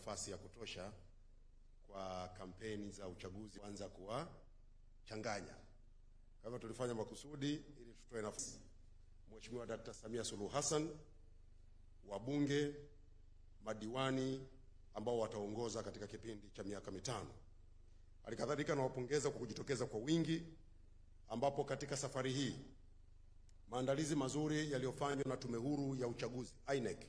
nafasi ya kutosha kwa kampeni za uchaguzi kuanza kuwachanganya. Kwa hivyo tulifanya makusudi ili tutoe nafasi Mheshimiwa Dr. Samia Suluhu Hassan, wabunge, madiwani ambao wataongoza katika kipindi cha miaka mitano. Halikadhalika nawapongeza kwa kujitokeza kwa wingi, ambapo katika safari hii maandalizi mazuri yaliyofanywa na Tume Huru ya Uchaguzi INEC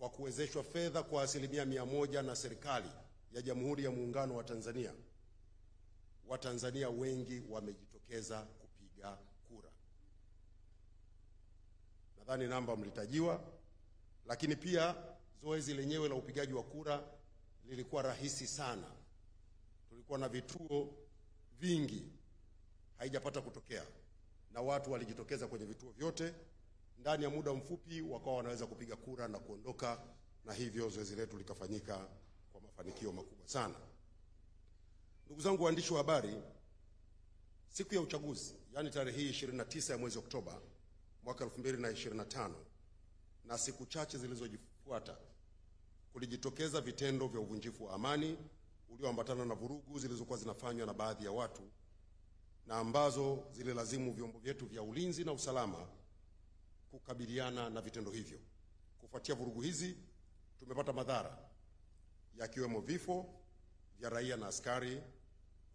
kwa kuwezeshwa fedha kwa 100% na serikali ya Jamhuri ya Muungano wa Tanzania, Watanzania wengi wamejitokeza kupiga kura. Nadhani namba mlitajiwa, lakini pia zoezi lenyewe la upigaji wa kura lilikuwa rahisi sana. Tulikuwa na vituo vingi, haijapata kutokea, na watu walijitokeza kwenye vituo vyote ndani ya muda mfupi, wakawa wanaweza kupiga kura na kuondoka, na hivyo zoezi letu likafanyika kwa mafanikio makubwa sana. Ndugu zangu waandishi wa habari, siku ya uchaguzi, yani tarehe hii 29 ya mwezi Oktoba mwaka 2025, na siku chache zilizofuata, kulijitokeza vitendo vya uvunjifu wa amani ulioambatana na vurugu zilizokuwa zinafanywa na baadhi ya watu, na ambazo zililazimu vyombo vyetu vya ulinzi na usalama kukabiliana na vitendo hivyo. Kufuatia vurugu hizi, tumepata madhara yakiwemo vifo vya raia na askari,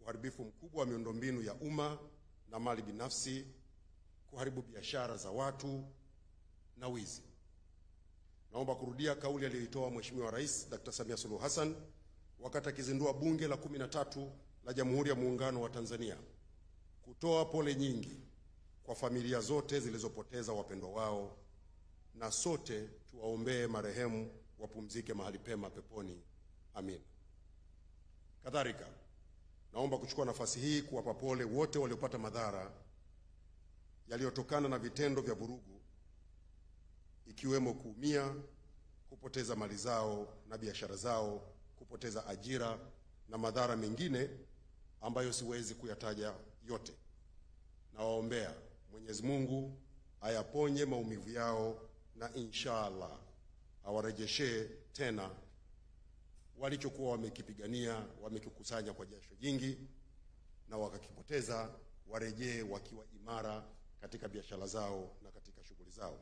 uharibifu mkubwa wa miundombinu ya umma na mali binafsi, kuharibu biashara za watu na wizi. Naomba kurudia kauli aliyoitoa Mheshimiwa Rais Dr. Samia Suluhu Hassan wakati akizindua Bunge la 13 la Jamhuri ya Muungano wa Tanzania, kutoa pole nyingi kwa familia zote zilizopoteza wapendwa wao, na sote tuwaombee marehemu wapumzike mahali pema peponi. Amin. Kadhalika, naomba kuchukua nafasi hii kuwapa pole wote waliopata madhara yaliyotokana na vitendo vya vurugu, ikiwemo kuumia, kupoteza mali zao na biashara zao, kupoteza ajira na madhara mengine ambayo siwezi kuyataja yote. Na waombea Mwenyezi Mungu ayaponye maumivu yao, na inshallah awarejeshe tena walichokuwa wamekipigania, wamekikusanya kwa jasho jingi na wakakipoteza, warejee wakiwa imara katika biashara zao na katika shughuli zao.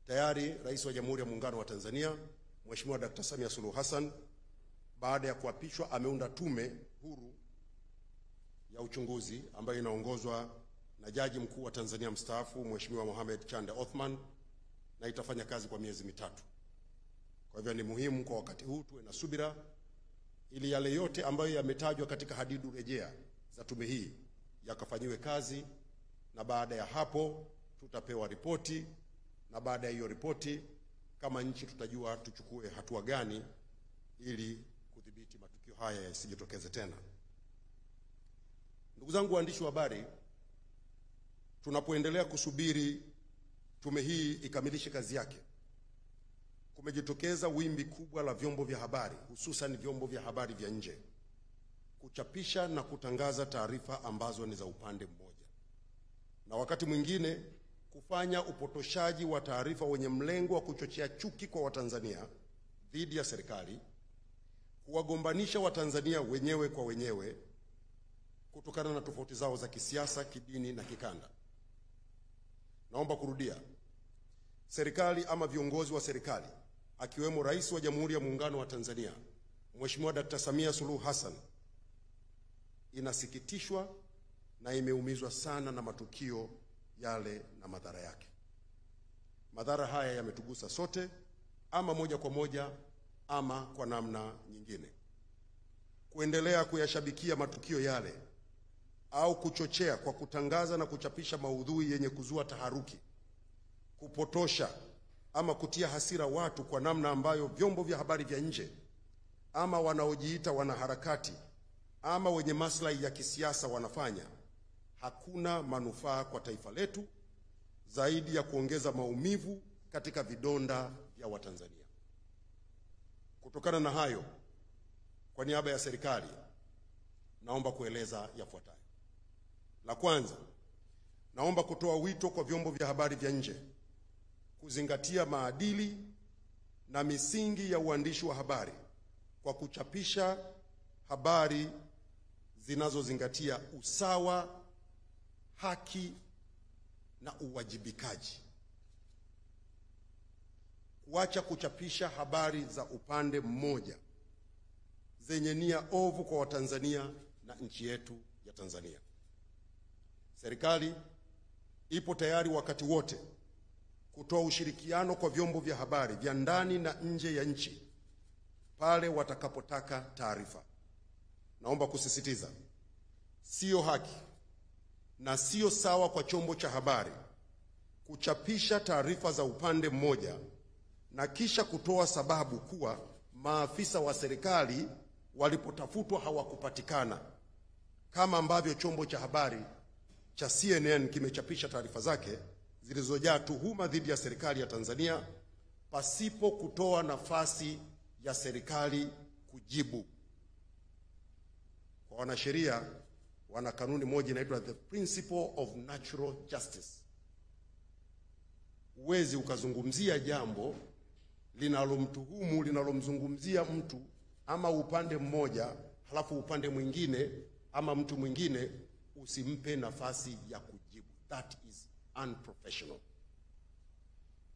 Tayari Rais wa Jamhuri ya Muungano wa Tanzania Mheshimiwa Dr. Samia Suluhu Hassan, baada ya kuapishwa, ameunda tume huru ya uchunguzi ambayo inaongozwa na Jaji Mkuu wa Tanzania mstaafu Mheshimiwa Mohamed Chande Othman, na itafanya kazi kwa miezi mitatu. Kwa hivyo ni muhimu kwa wakati huu tuwe na subira ili yale yote ambayo yametajwa katika hadidu rejea za tume hii yakafanyiwe kazi, na baada ya hapo tutapewa ripoti, na baada ya hiyo ripoti kama nchi tutajua tuchukue hatua gani ili kudhibiti matukio haya yasijitokeze tena. Ndugu zangu waandishi wa habari, tunapoendelea kusubiri tume hii ikamilishe kazi yake, kumejitokeza wimbi kubwa la vyombo vya habari, hususan vyombo vya habari vya nje, kuchapisha na kutangaza taarifa ambazo ni za upande mmoja, na wakati mwingine kufanya upotoshaji wa taarifa wenye mlengo wa kuchochea chuki kwa Watanzania dhidi ya serikali, kuwagombanisha Watanzania wenyewe kwa wenyewe kutokana na tofauti zao za kisiasa, kidini na kikanda. Naomba kurudia, serikali ama viongozi wa serikali akiwemo Rais wa Jamhuri ya Muungano wa Tanzania Mheshimiwa Dr. Samia Suluhu Hassan inasikitishwa na imeumizwa sana na matukio yale na madhara yake. Madhara haya yametugusa sote, ama moja kwa moja ama kwa namna nyingine. Kuendelea kuyashabikia matukio yale au kuchochea kwa kutangaza na kuchapisha maudhui yenye kuzua taharuki, kupotosha ama kutia hasira watu kwa namna ambayo vyombo vya habari vya nje ama wanaojiita wanaharakati ama wenye maslahi ya kisiasa wanafanya, hakuna manufaa kwa taifa letu zaidi ya kuongeza maumivu katika vidonda vya Watanzania. Kutokana na hayo, kwa niaba ya serikali naomba kueleza yafuatayo. La kwanza, naomba kutoa wito kwa vyombo vya habari vya nje kuzingatia maadili na misingi ya uandishi wa habari kwa kuchapisha habari zinazozingatia usawa, haki na uwajibikaji. Kuacha kuchapisha habari za upande mmoja zenye nia ovu kwa Watanzania na nchi yetu ya Tanzania. Serikali ipo tayari wakati wote kutoa ushirikiano kwa vyombo vya habari vya ndani na nje ya nchi pale watakapotaka taarifa. Naomba kusisitiza, sio haki na sio sawa kwa chombo cha habari kuchapisha taarifa za upande mmoja na kisha kutoa sababu kuwa maafisa wa serikali walipotafutwa hawakupatikana, kama ambavyo chombo cha habari cha CNN kimechapisha taarifa zake zilizojaa tuhuma dhidi ya serikali ya Tanzania pasipo kutoa nafasi ya serikali kujibu. Kwa wanasheria, wana kanuni moja inaitwa the principle of natural justice. Huwezi ukazungumzia jambo linalomtuhumu, linalomzungumzia mtu ama upande mmoja, halafu upande mwingine ama mtu mwingine usimpe nafasi ya kujibu. That is unprofessional.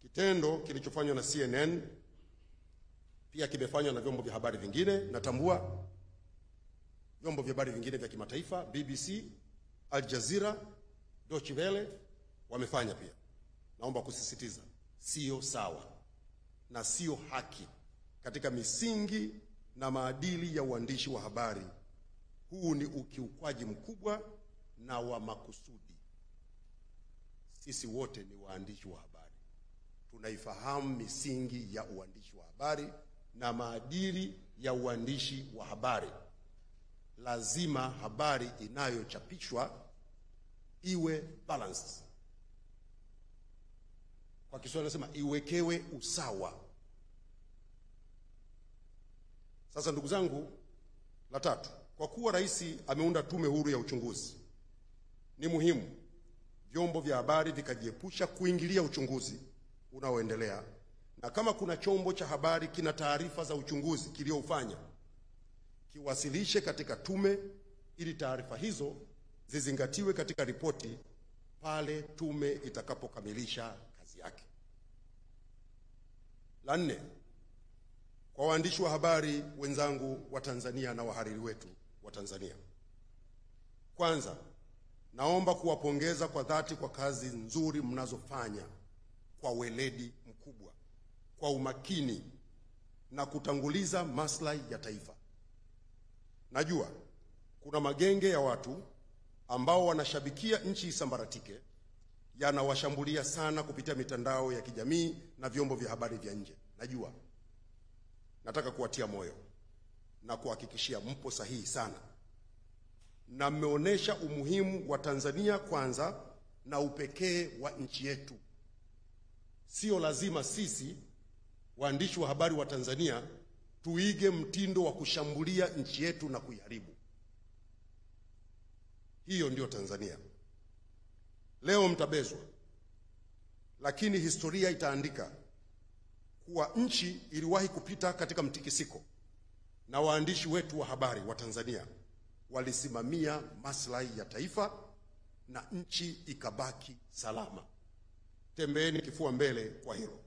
Kitendo kilichofanywa na CNN pia kimefanywa na vyombo vya habari vingine. Natambua vyombo vya habari vingine vya kimataifa, BBC, Al Jazeera, Deutsche Welle wamefanya pia. Naomba kusisitiza, sio sawa na sio haki katika misingi na maadili ya uandishi wa habari. Huu ni ukiukwaji mkubwa na wa makusudi. Sisi wote ni waandishi wa habari, tunaifahamu misingi ya uandishi wa habari na maadili ya uandishi wa habari. Lazima habari inayochapishwa iwe balanced. Kwa Kiswahili nasema iwekewe usawa. Sasa ndugu zangu, la tatu, kwa kuwa rais ameunda tume huru ya uchunguzi, ni muhimu vyombo vya habari vikajiepusha kuingilia uchunguzi unaoendelea, na kama kuna chombo cha habari kina taarifa za uchunguzi kiliofanya, kiwasilishe katika tume ili taarifa hizo zizingatiwe katika ripoti pale tume itakapokamilisha kazi yake. La nne, kwa waandishi wa habari wenzangu wa Tanzania na wahariri wetu wa Tanzania, kwanza naomba kuwapongeza kwa dhati kwa kazi nzuri mnazofanya kwa weledi mkubwa, kwa umakini na kutanguliza maslahi ya taifa. Najua kuna magenge ya watu ambao wanashabikia nchi isambaratike, yanawashambulia sana kupitia mitandao ya kijamii na vyombo vya habari vya nje. Najua. Nataka kuwatia moyo na kuhakikishia mpo sahihi sana, na mmeonesha umuhimu wa Tanzania kwanza na upekee wa nchi yetu. Sio lazima sisi waandishi wa habari wa Tanzania tuige mtindo wa kushambulia nchi yetu na kuiharibu. Hiyo ndio Tanzania. Leo mtabezwa, lakini historia itaandika kuwa nchi iliwahi kupita katika mtikisiko na waandishi wetu wa habari wa Tanzania walisimamia maslahi ya taifa na nchi ikabaki salama. Tembeeni kifua mbele kwa hilo.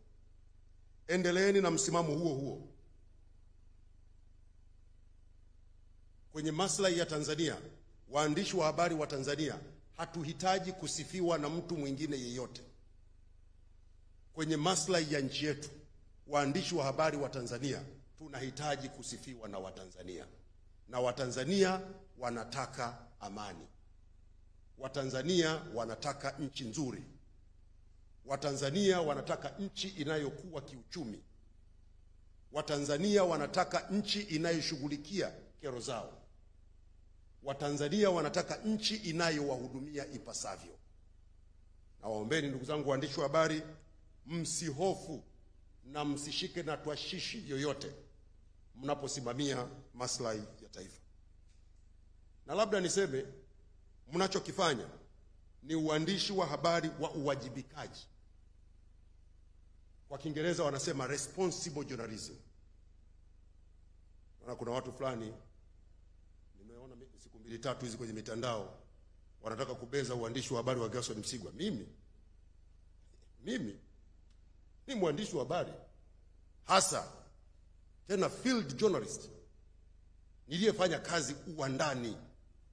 Endeleeni na msimamo huo huo. Kwenye maslahi ya Tanzania, waandishi wa habari wa Tanzania hatuhitaji kusifiwa na mtu mwingine yeyote. Kwenye maslahi ya nchi yetu, waandishi wa habari wa Tanzania tunahitaji kusifiwa na Watanzania. Na Watanzania wanataka amani. Watanzania wanataka nchi nzuri. Watanzania wanataka nchi inayokuwa kiuchumi. Watanzania wanataka nchi inayoshughulikia kero zao. Watanzania wanataka nchi inayowahudumia ipasavyo. Na waombeni ndugu zangu waandishi wa habari, msihofu na msishike na twashishi yoyote mnaposimamia maslahi ya taifa. Na labda niseme, mnachokifanya ni uandishi wa habari wa uwajibikaji. Kwa Kiingereza wanasema responsible journalism. Na kuna watu fulani nimeona siku 2-3 hizi kwenye mitandao wanataka kubeza uandishi wa habari wa Gerson Msigwa. Mimi ni mwandishi wa habari hasa, tena field journalist, niliyefanya kazi uwandani.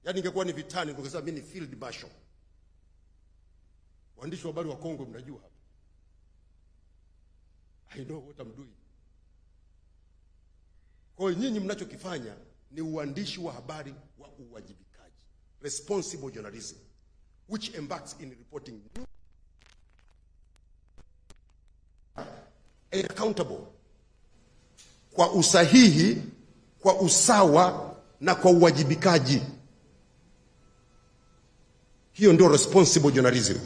Yaani ingekuwa ni vitani ningesema mimi ni field marshal. Waandishi wa habari wa Kongo mnajua hapa, I know what I'm doing. Kwa hiyo nyinyi mnachokifanya ni uandishi wa habari wa uwajibikaji, responsible journalism, which embarks in reporting and accountable, kwa usahihi, kwa usawa na kwa uwajibikaji. Hiyo ndio responsible journalism.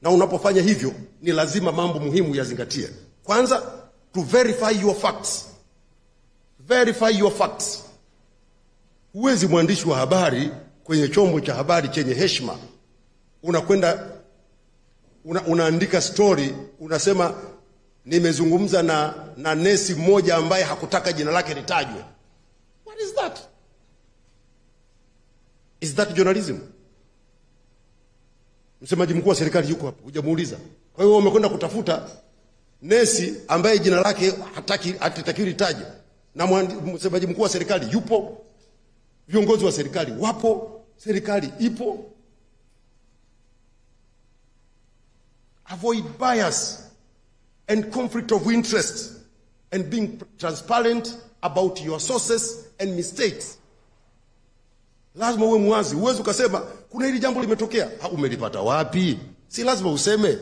Na unapofanya hivyo ni lazima mambo muhimu yazingatie. Kwanza, to verify your facts. Verify your facts. Huwezi mwandishi wa habari kwenye chombo cha habari chenye heshima unakwenda unaandika story, unasema nimezungumza na nesi mmoja ambaye hakutaka jina lake litajwe. What is that? Is that journalism? Msemaji mkuu wa serikali yuko hapo, hujamuuliza. Kwa hiyo umekwenda kutafuta nesi ambaye jina lake hataki litajwe, na msemaji mkuu wa serikali yupo, viongozi wa serikali wapo, serikali ipo. Avoid bias and conflict of interest and being transparent about your sources and mistakes. Lazima uwe mwazi. Uwezo ukasema kuna hili jambo limetokea, umelipata wapi? Si lazima useme.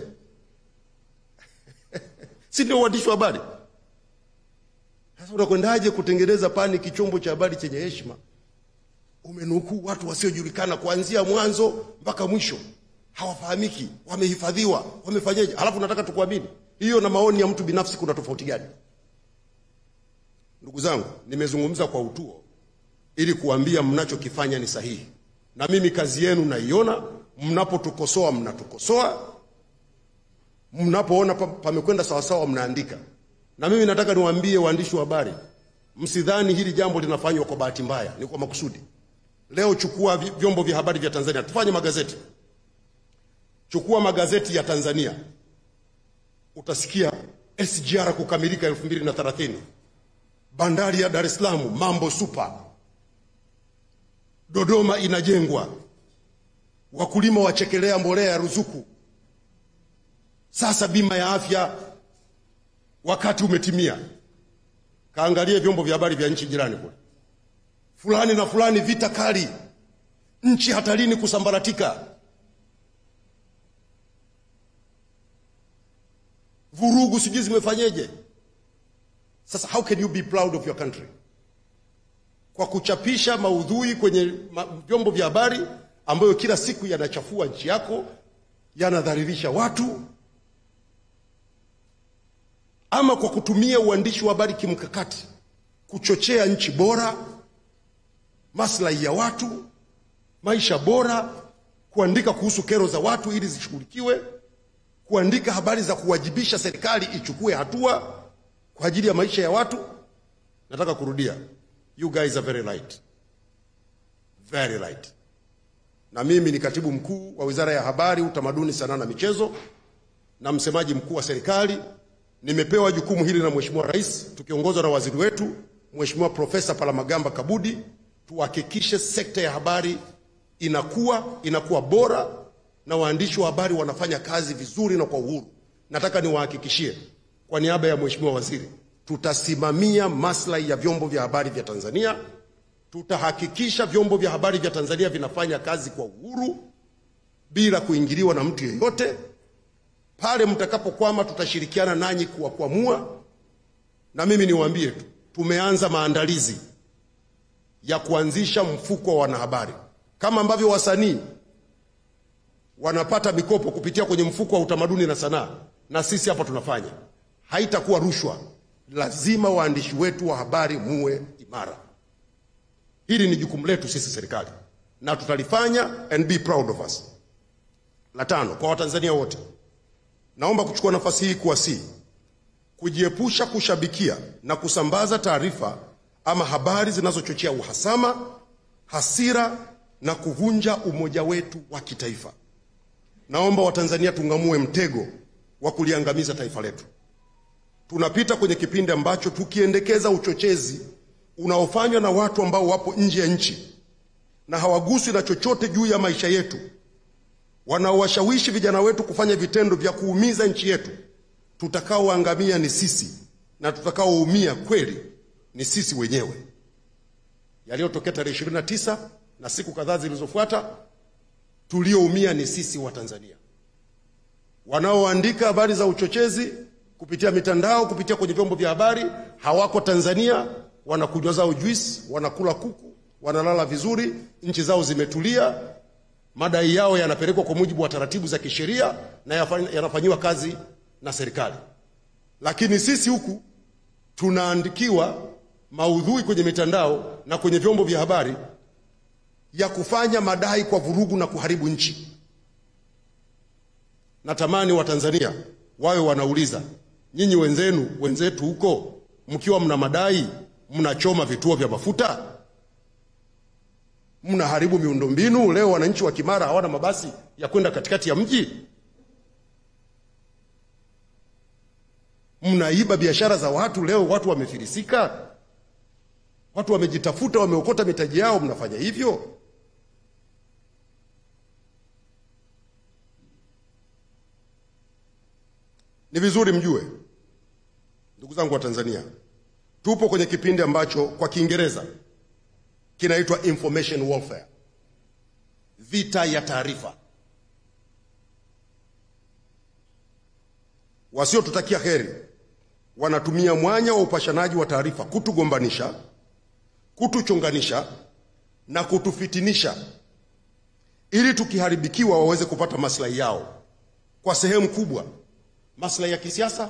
Si ndio uandishi wa habari? Sasa unakwendaje kutengeneza panic chombo cha habari chenye heshima? Umenukuu watu wasiojulikana kuanzia mwanzo mpaka mwisho. Hawafahamiki, wamehifadhiwa, wamefanyaje? Halafu nataka tukuamini. Hiyo na maoni ya mtu binafsi kuna tofauti gani? Ndugu zangu, nimezungumza kwa utuo ili kuambia mnachokifanya ni sahihi. Na mimi kazi yenu naiona, mnapotukosoa mnatukosoa, mnapoona pamekwenda sawa sawa mnaandika. Na mimi nataka niwaambie waandishi wa habari, msidhani hili jambo linafanywa kwa bahati mbaya, ni kwa makusudi. Leo chukua vyombo vya habari vya Tanzania, tufanye magazeti. Chukua magazeti ya Tanzania, utasikia SGR kukamilika 2030. Bandari ya Dar es Salaam mambo super. Dodoma inajengwa. Wakulima wachekelea mbolea ya ruzuku. Sasa bima ya afya wakati umetimia. Kaangalie vyombo vya habari vya nchi jirani kule. Fulani na fulani vita kali. Nchi hatarini kusambaratika. Vurugu sijui zimefanyeje. Sasa how can you be proud of your country? Kwa kuchapisha maudhui kwenye vyombo vya habari ambayo kila siku yanachafua nchi yako, yanadhalilisha watu, ama kwa kutumia uandishi wa habari kimkakati kuchochea nchi bora, maslahi ya watu, maisha bora, kuandika kuhusu kero za watu ili zishughulikiwe, kuandika habari za kuwajibisha serikali ichukue hatua kwa ajili ya maisha ya watu. Nataka kurudia, you guys are very light. Very light. Na mimi ni katibu mkuu wa Wizara ya Habari, Utamaduni, Sanaa na Michezo na msemaji mkuu wa serikali. Nimepewa jukumu hili na Mheshimiwa Rais tukiongozwa na waziri wetu Mheshimiwa Profesa Palamagamba Kabudi, tuhakikishe sekta ya habari inakuwa bora na waandishi wa habari wanafanya kazi vizuri na kwa uhuru. Nataka niwahakikishie kwa niaba ya Mheshimiwa Waziri, tutasimamia maslahi ya vyombo vya habari vya Tanzania. Tutahakikisha vyombo vya habari vya Tanzania vinafanya kazi kwa uhuru bila kuingiliwa na mtu yeyote. Pale mtakapokwama tutashirikiana nanyi kuwakwamua. Na mimi niwaambie tu, tumeanza maandalizi ya kuanzisha mfuko wa wanahabari. Kama ambavyo wasanii wanapata mikopo kupitia kwenye mfuko wa utamaduni na sanaa, na sisi hapa tunafanya. Haitakuwa rushwa. Lazima waandishi wetu wa habari muwe imara. Hili ni jukumu letu sisi serikali, na tutalifanya, and be proud of us. La tano, kwa Watanzania wote, naomba kuchukua nafasi hii kuwasihi kujiepusha kushabikia na kusambaza taarifa ama habari zinazochochea uhasama, hasira na kuvunja umoja wetu wa kitaifa. Naomba Watanzania tung'amue mtego wa kuliangamiza taifa letu. Tunapita kwenye kipindi ambacho tukiendekeza uchochezi unaofanywa na watu ambao wapo nje ya nchi na hawaguswi na chochote juu ya maisha yetu, wanaowashawishi vijana wetu kufanya vitendo vya kuumiza nchi yetu, tutakaoangamia ni sisi, na tutakaoumia kweli ni sisi wenyewe. Yaliyotokea tarehe 29 na siku kadhaa zilizofuata, tulioumia ni sisi wa Tanzania. Wanaoandika habari za uchochezi kupitia mitandao, kupitia kwenye vyombo vya habari, hawako Tanzania, wanakunywa zao juice, wanakula kuku, wanalala vizuri, nchi zao zimetulia, madai yao yanapelekwa kwa mujibu wa taratibu za kisheria na yanafanywa kazi na serikali. Lakini sisi huku tunaandikiwa maudhui kwenye mitandao na kwenye vyombo vya habari ya kufanya madai kwa vurugu na kuharibu nchi. Natamani Watanzania wawe wanauliza, nyinyi wenzetu huko, mkiwa mna madai, mnachoma vituo vya mafuta, mnaharibu miundombinu. Leo wananchi wa Kimara hawana mabasi ya kwenda katikati ya mji. Mnaiba biashara za watu, leo watu wamefilisika. Watu wamejitafuta, wameokota mitaji yao, mnafanya hivyo. Ni vizuri mjue, ndugu zangu wa Tanzania, tupo kwenye kipindi ambacho kwa Kiingereza kinaitwa information warfare, vita ya taarifa. Wasiotutakia heri wanatumia mwanya wa upashanaji wa taarifa kutugombanisha, kutuchonganisha na kutufitinisha, ili tukiharibikiwa waweze kupata maslahi yao, kwa sehemu kubwa maslahi ya kisiasa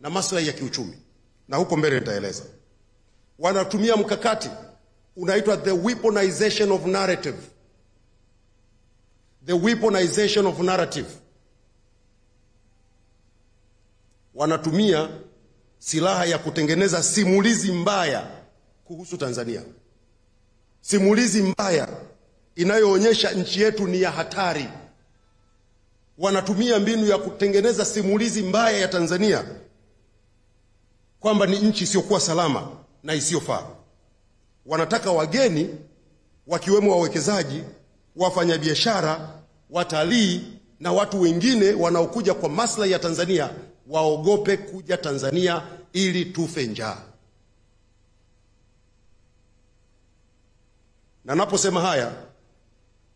na maslahi ya kiuchumi, na huko mbele nitaeleza. Wanatumia mkakati unaitwa the weaponization of narrative. The weaponization of narrative. Wanatumia silaha ya kutengeneza simulizi mbaya kuhusu Tanzania. Simulizi mbaya inayoonyesha nchi yetu ni ya hatari. Wanatumia mbinu ya kutengeneza simulizi mbaya ya Tanzania kwamba ni nchi isiyokuwa salama na isiyofaa. Wanataka wageni, wakiwemo wawekezaji, wafanyabiashara, watalii na watu wengine wanaokuja kwa maslahi ya Tanzania, waogope kuja Tanzania ili tufe njaa. Na naposema haya,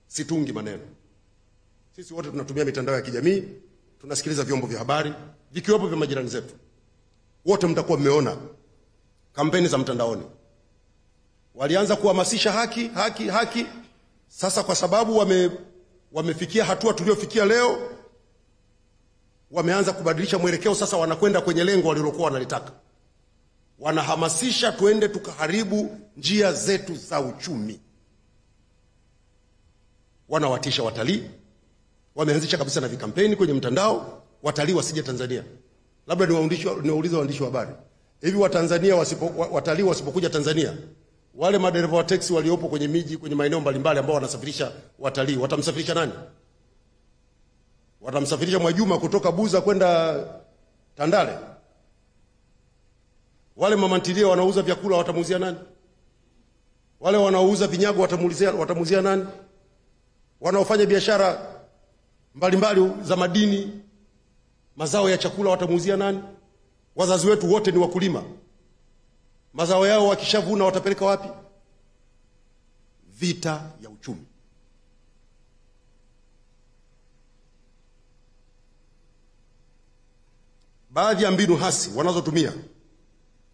situngi maneno. Sisi wote tunatumia mitandao ya kijamii, tunasikiliza vyombo vya habari, vikiwepo vya majirani zetu. Wote mtakuwa mmeona kampeni za mtandaoni. Walianza kuhamasisha haki, haki, haki. Sasa kwa sababu wamefikia hatua tuliofikia leo, wameanza kubadilisha mwelekeo. Sasa wanakwenda kwenye lengo walilokuwa wanalitaka. Wanahamasisha tuende tukaharibu njia zetu za uchumi. Wanawatisha watalii. Wameanzisha kabisa na vikampeni kwenye mtandao, watalii wasije Tanzania. Labda niwaulize waandishi wa habari, hivi watalii wasipokuja Tanzania, wale madereva wa taxi waliopo kwenye miji, kwenye maeneo mbalimbali ambao wanasafirisha watalii, watamsafirisha nani? Watamsafirisha Mwajuma kutoka Buza kwenda Tandale? Wale mamantilia wanauza vyakula watamuuzia nani? Wale wanaouza vinyago watamuuzia nani? Wanaofanya biashara mbalimbali za madini, mazao ya chakula watamuuzia nani? Wazazi wetu wote ni wakulima. Mazao yao wakishavuna watapeleka wapi? Vita ya uchumi. Baadhi ya mbinu hasi wanazotumia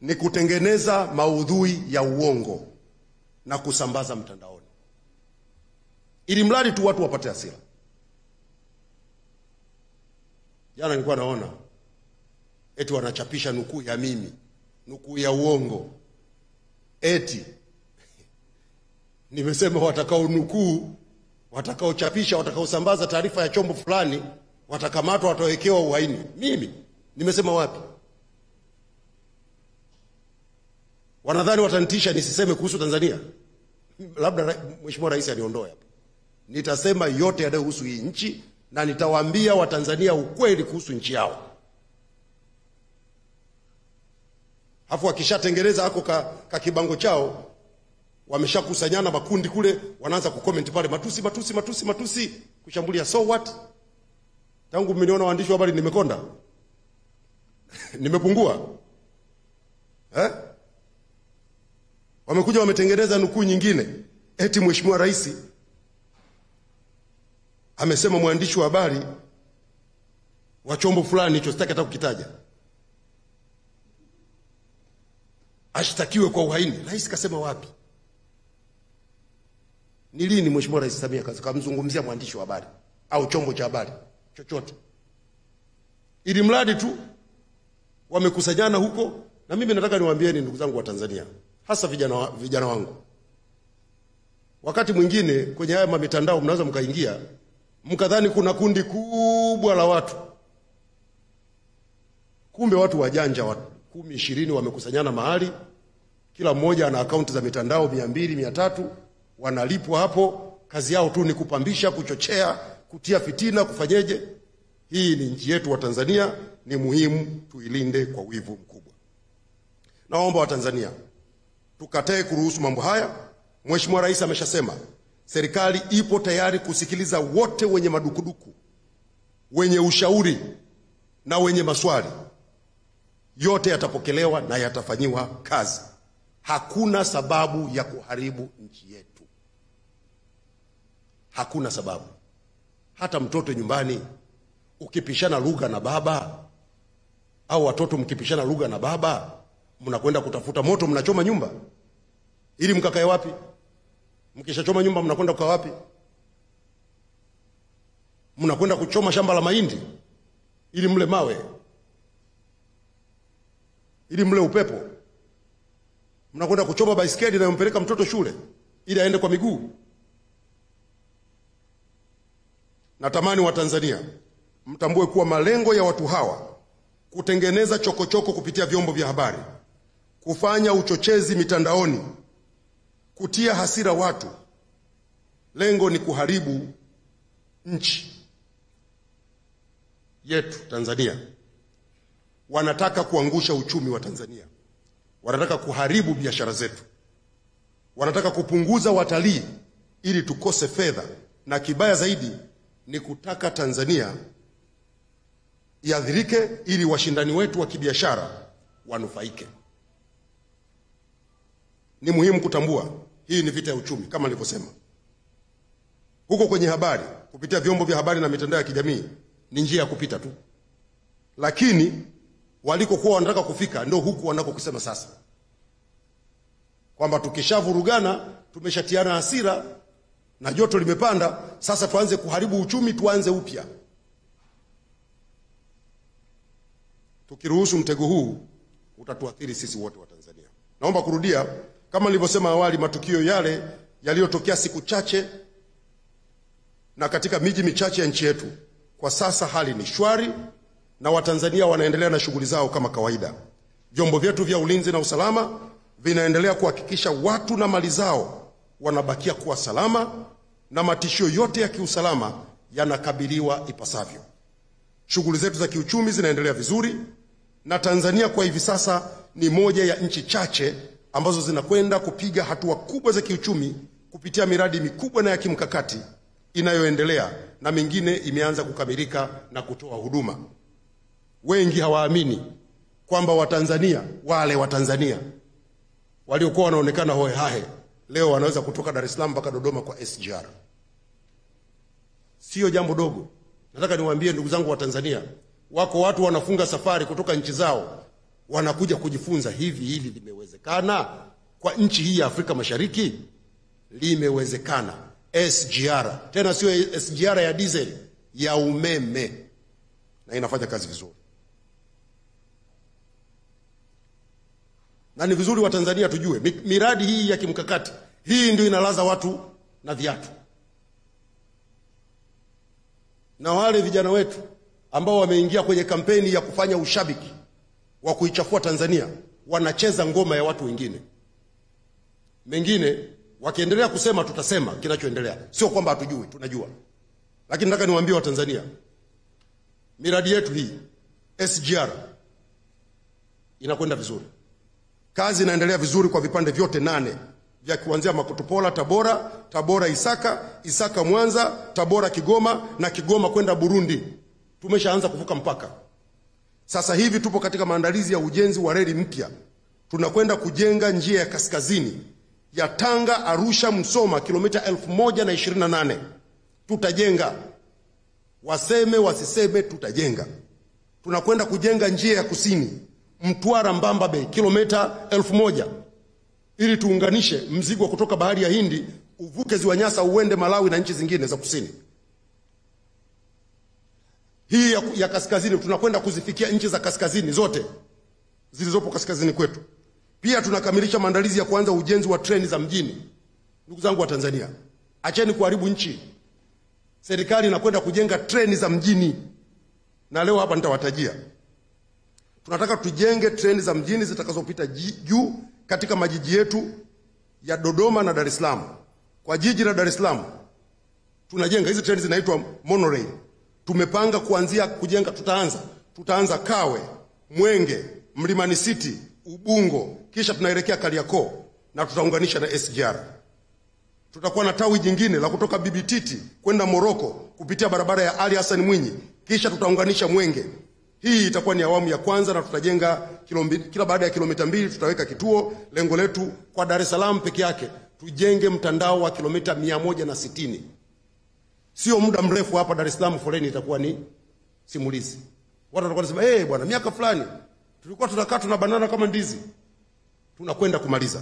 ni kutengeneza maudhui ya uongo na kusambaza mtandaoni, ili mradi tu watu wapate hasira. Jana nilikuwa naona eti wanachapisha nukuu ya mimi, nukuu ya uongo. Eti nimesema watakao nukuu watakaochapisha, watakaosambaza taarifa ya chombo fulani watakamatwa, watawekewa uhaini. Mimi nimesema wapi? Wanadhani watanitisha nisiseme kuhusu Tanzania? Labda Mheshimiwa Rais aniondoe hapa. Nitasema yote yanayohusu hii nchi na nitawaambia Watanzania ukweli kuhusu nchi yao. Hafu akishatengeneza hako ka kibango chao, wameshakusanyana makundi kule, wanaanza kucomment pale, matusi kushambulia. So what? Tangu mmeniona waandishi wa habari nimekonda? Nimepungua? Wamekuja wametengeneza nukuu nyingine, eti Mheshimiwa Rais amesema mwandishi wa habari wa chombo fulani hicho, sitaki hata kukitaja, ashtakiwe kwa uhaini. Rais kasema wapi? Ni lini Mheshimiwa Rais Samia kamzungumzia mwandishi wa habari au chombo cha habari chochote? Ili mradi tu wamekusanyana huko. Na mimi nataka niwaambieni ndugu zangu wa Tanzania, hasa vijana wangu, wakati mwingine kwenye haya mitandao mnaweza mkaingia mkadhani kuna kundi kubwa la watu, kumbe watu wajanja 10, 20 wamekusanyana mahali, kila mmoja ana akaunti za mitandao 200, 300, wanalipwa hapo, kazi yao tu ni kupambisha, kuchochea, kutia fitina, kufanyeje. Hii ni nchi yetu wa Tanzania, ni muhimu tuilinde kwa wivu mkubwa. Naomba wa Tanzania tukatae kuruhusu mambo haya. Mheshimiwa Rais ameshasema serikali ipo tayari kusikiliza wote wenye madukuduku, wenye ushauri na wenye maswali. Yote yatapokelewa na yatafanyiwa kazi. Hakuna sababu ya kuharibu nchi yetu. Hakuna sababu. Hata mtoto nyumbani ukipishana lugha na baba, au watoto mkipishana lugha na baba, mnakwenda kutafuta moto, mnachoma nyumba ili mkakae wapi? Mkishachoma nyumba mnakwenda kukaa wapi? Mnakwenda kuchoma shamba la mahindi ili mle mawe, ili mle upepo? Mnakwenda kuchoma baisikeli na kumpeleka mtoto shule ili aende kwa miguu? Natamani wa Tanzania mtambue kuwa malengo ya watu hawa kutengeneza chokochoko kupitia vyombo vya habari, kufanya uchochezi mitandaoni, kutia hasira watu, lengo ni kuharibu nchi yetu Tanzania. Wanataka kuangusha uchumi wa Tanzania, wanataka kuharibu biashara zetu, wanataka kupunguza watalii ili tukose fedha, na kibaya zaidi ni kutaka Tanzania iadhirike ili washindani wetu wa kibiashara wanufaike. Ni muhimu kutambua hii ni vita ya uchumi kama nilivyosema. Huko kwenye habari, kupitia vyombo vya habari na mitandao ya kijamii ni njia ya kupita tu. Lakini walikokuwa wanataka kufika ndio huku wanakokusema sasa. Kwamba tukishavurugana, tumeshatiana hasira na joto limepanda, sasa tuanze kuharibu uchumi, tuanze upya. Tukiruhusu mtego huu utatuathiri sisi wote wa Tanzania. Naomba kurudia kama nilivyosema awali, matukio yale yaliyotokea siku chache na katika miji michache ya nchi yetu, kwa sasa hali ni shwari na Watanzania wanaendelea na shughuli zao kama kawaida. Vyombo vyetu vya ulinzi na usalama vinaendelea kuhakikisha watu na mali zao wanabakia kuwa salama na matishio yote ya kiusalama yanakabiliwa ipasavyo. Shughuli zetu za kiuchumi zinaendelea vizuri na Tanzania kwa hivi sasa ni moja ya nchi chache ambazo zinakwenda kupiga hatua kubwa za kiuchumi kupitia miradi mikubwa na ya kimkakati inayoendelea na mingine imeanza kukamilika na kutoa huduma. Wengi hawaamini kwamba Watanzania, wale Watanzania waliokuwa wanaonekana hohehahe leo wanaweza kutoka Dar es Salaam mpaka Dodoma kwa SGR. Sio jambo dogo. Nataka niwaambie ndugu zangu wa Tanzania, wako watu wanafunga safari kutoka nchi zao wanakuja kujifunza. Hili limewezekana kwa nchi hii ya Afrika Mashariki? Limewezekana. SGR, tena sio SGR ya diesel, ya umeme, na inafanya kazi vizuri. Na ni vizuri wa Tanzania tujue miradi hii ya kimkakati, hii ndio inalaza watu na viatu. Na wale vijana wetu ambao wameingia kwenye kampeni ya kufanya ushabiki wa kuichafua Tanzania wanacheza ngoma ya watu wengine. Mengine wakiendelea kusema tutasema kinachoendelea. Sio kwamba hatujui, tunajua. Lakini nataka niwaambie Watanzania, miradi yetu hii SGR inakwenda vizuri. Kazi inaendelea vizuri kwa vipande vyote 8 vya kuanzia Makotopola Tabora Isaka Mwanza, Tabora Kigoma na Kigoma kwenda Burundi. Tumeshaanza kuvuka mpaka. Sasa hivi tupo katika maandalizi ya ujenzi wa reli mpya. Tunakwenda kujenga njia ya kaskazini ya Tanga Arusha Msoma kilomita 1028. Tutajenga. Waseme wasiseme tutajenga. Tunakwenda kujenga njia ya kusini Mtwara Mbamba Bay kilomita 1000 ili tuunganishe mzigo kutoka bahari ya Hindi uvuke ziwa Nyasa uende Malawi na nchi zingine za kusini. Hii ya kaskazini tunakwenda kuzifikia nchi za kaskazini zote zilizopo kaskazini kwetu. Pia tunakamilisha maandalizi ya kuanza ujenzi wa treni za mjini. Ndugu zangu wa Tanzania, acheni kuharibu nchi. Serikali inakwenda kujenga treni za mjini. Na leo hapa nitawatajia. Tunataka tujenge treni za mjini zitakazopita juu katika majiji yetu ya Dodoma na Dar es Salaam. Kwa jiji la Dar es Salaam tunajenga hizi treni zinaitwa monorail. Tumepanga kuanzia kujenga, tutaanza Kawe, Mwenge, Mlimani City, Ubungo, kisha tunaelekea Kariakoo na tutaunganisha na SGR. Tutakuwa na tawi jingine la kutoka Bibititi kwenda Moroko kupitia barabara ya Ali Hassan Mwinyi, kisha tutaunganisha Mwenge. Hii itakuwa ni awamu ya kwanza na tutajenga kila baada ya kilomita 2 tutaweka kituo. Lengo letu kwa Dar es Salaam peke yake tujenge mtandao wa kilomita 160. Sio muda mrefu hapa Dar es Salaam foleni itakuwa ni simulizi. Watu watakuwa wanasema bwana, miaka fulani tulikuwa tunakaa tunabanana kama ndizi. Tunakwenda kumaliza.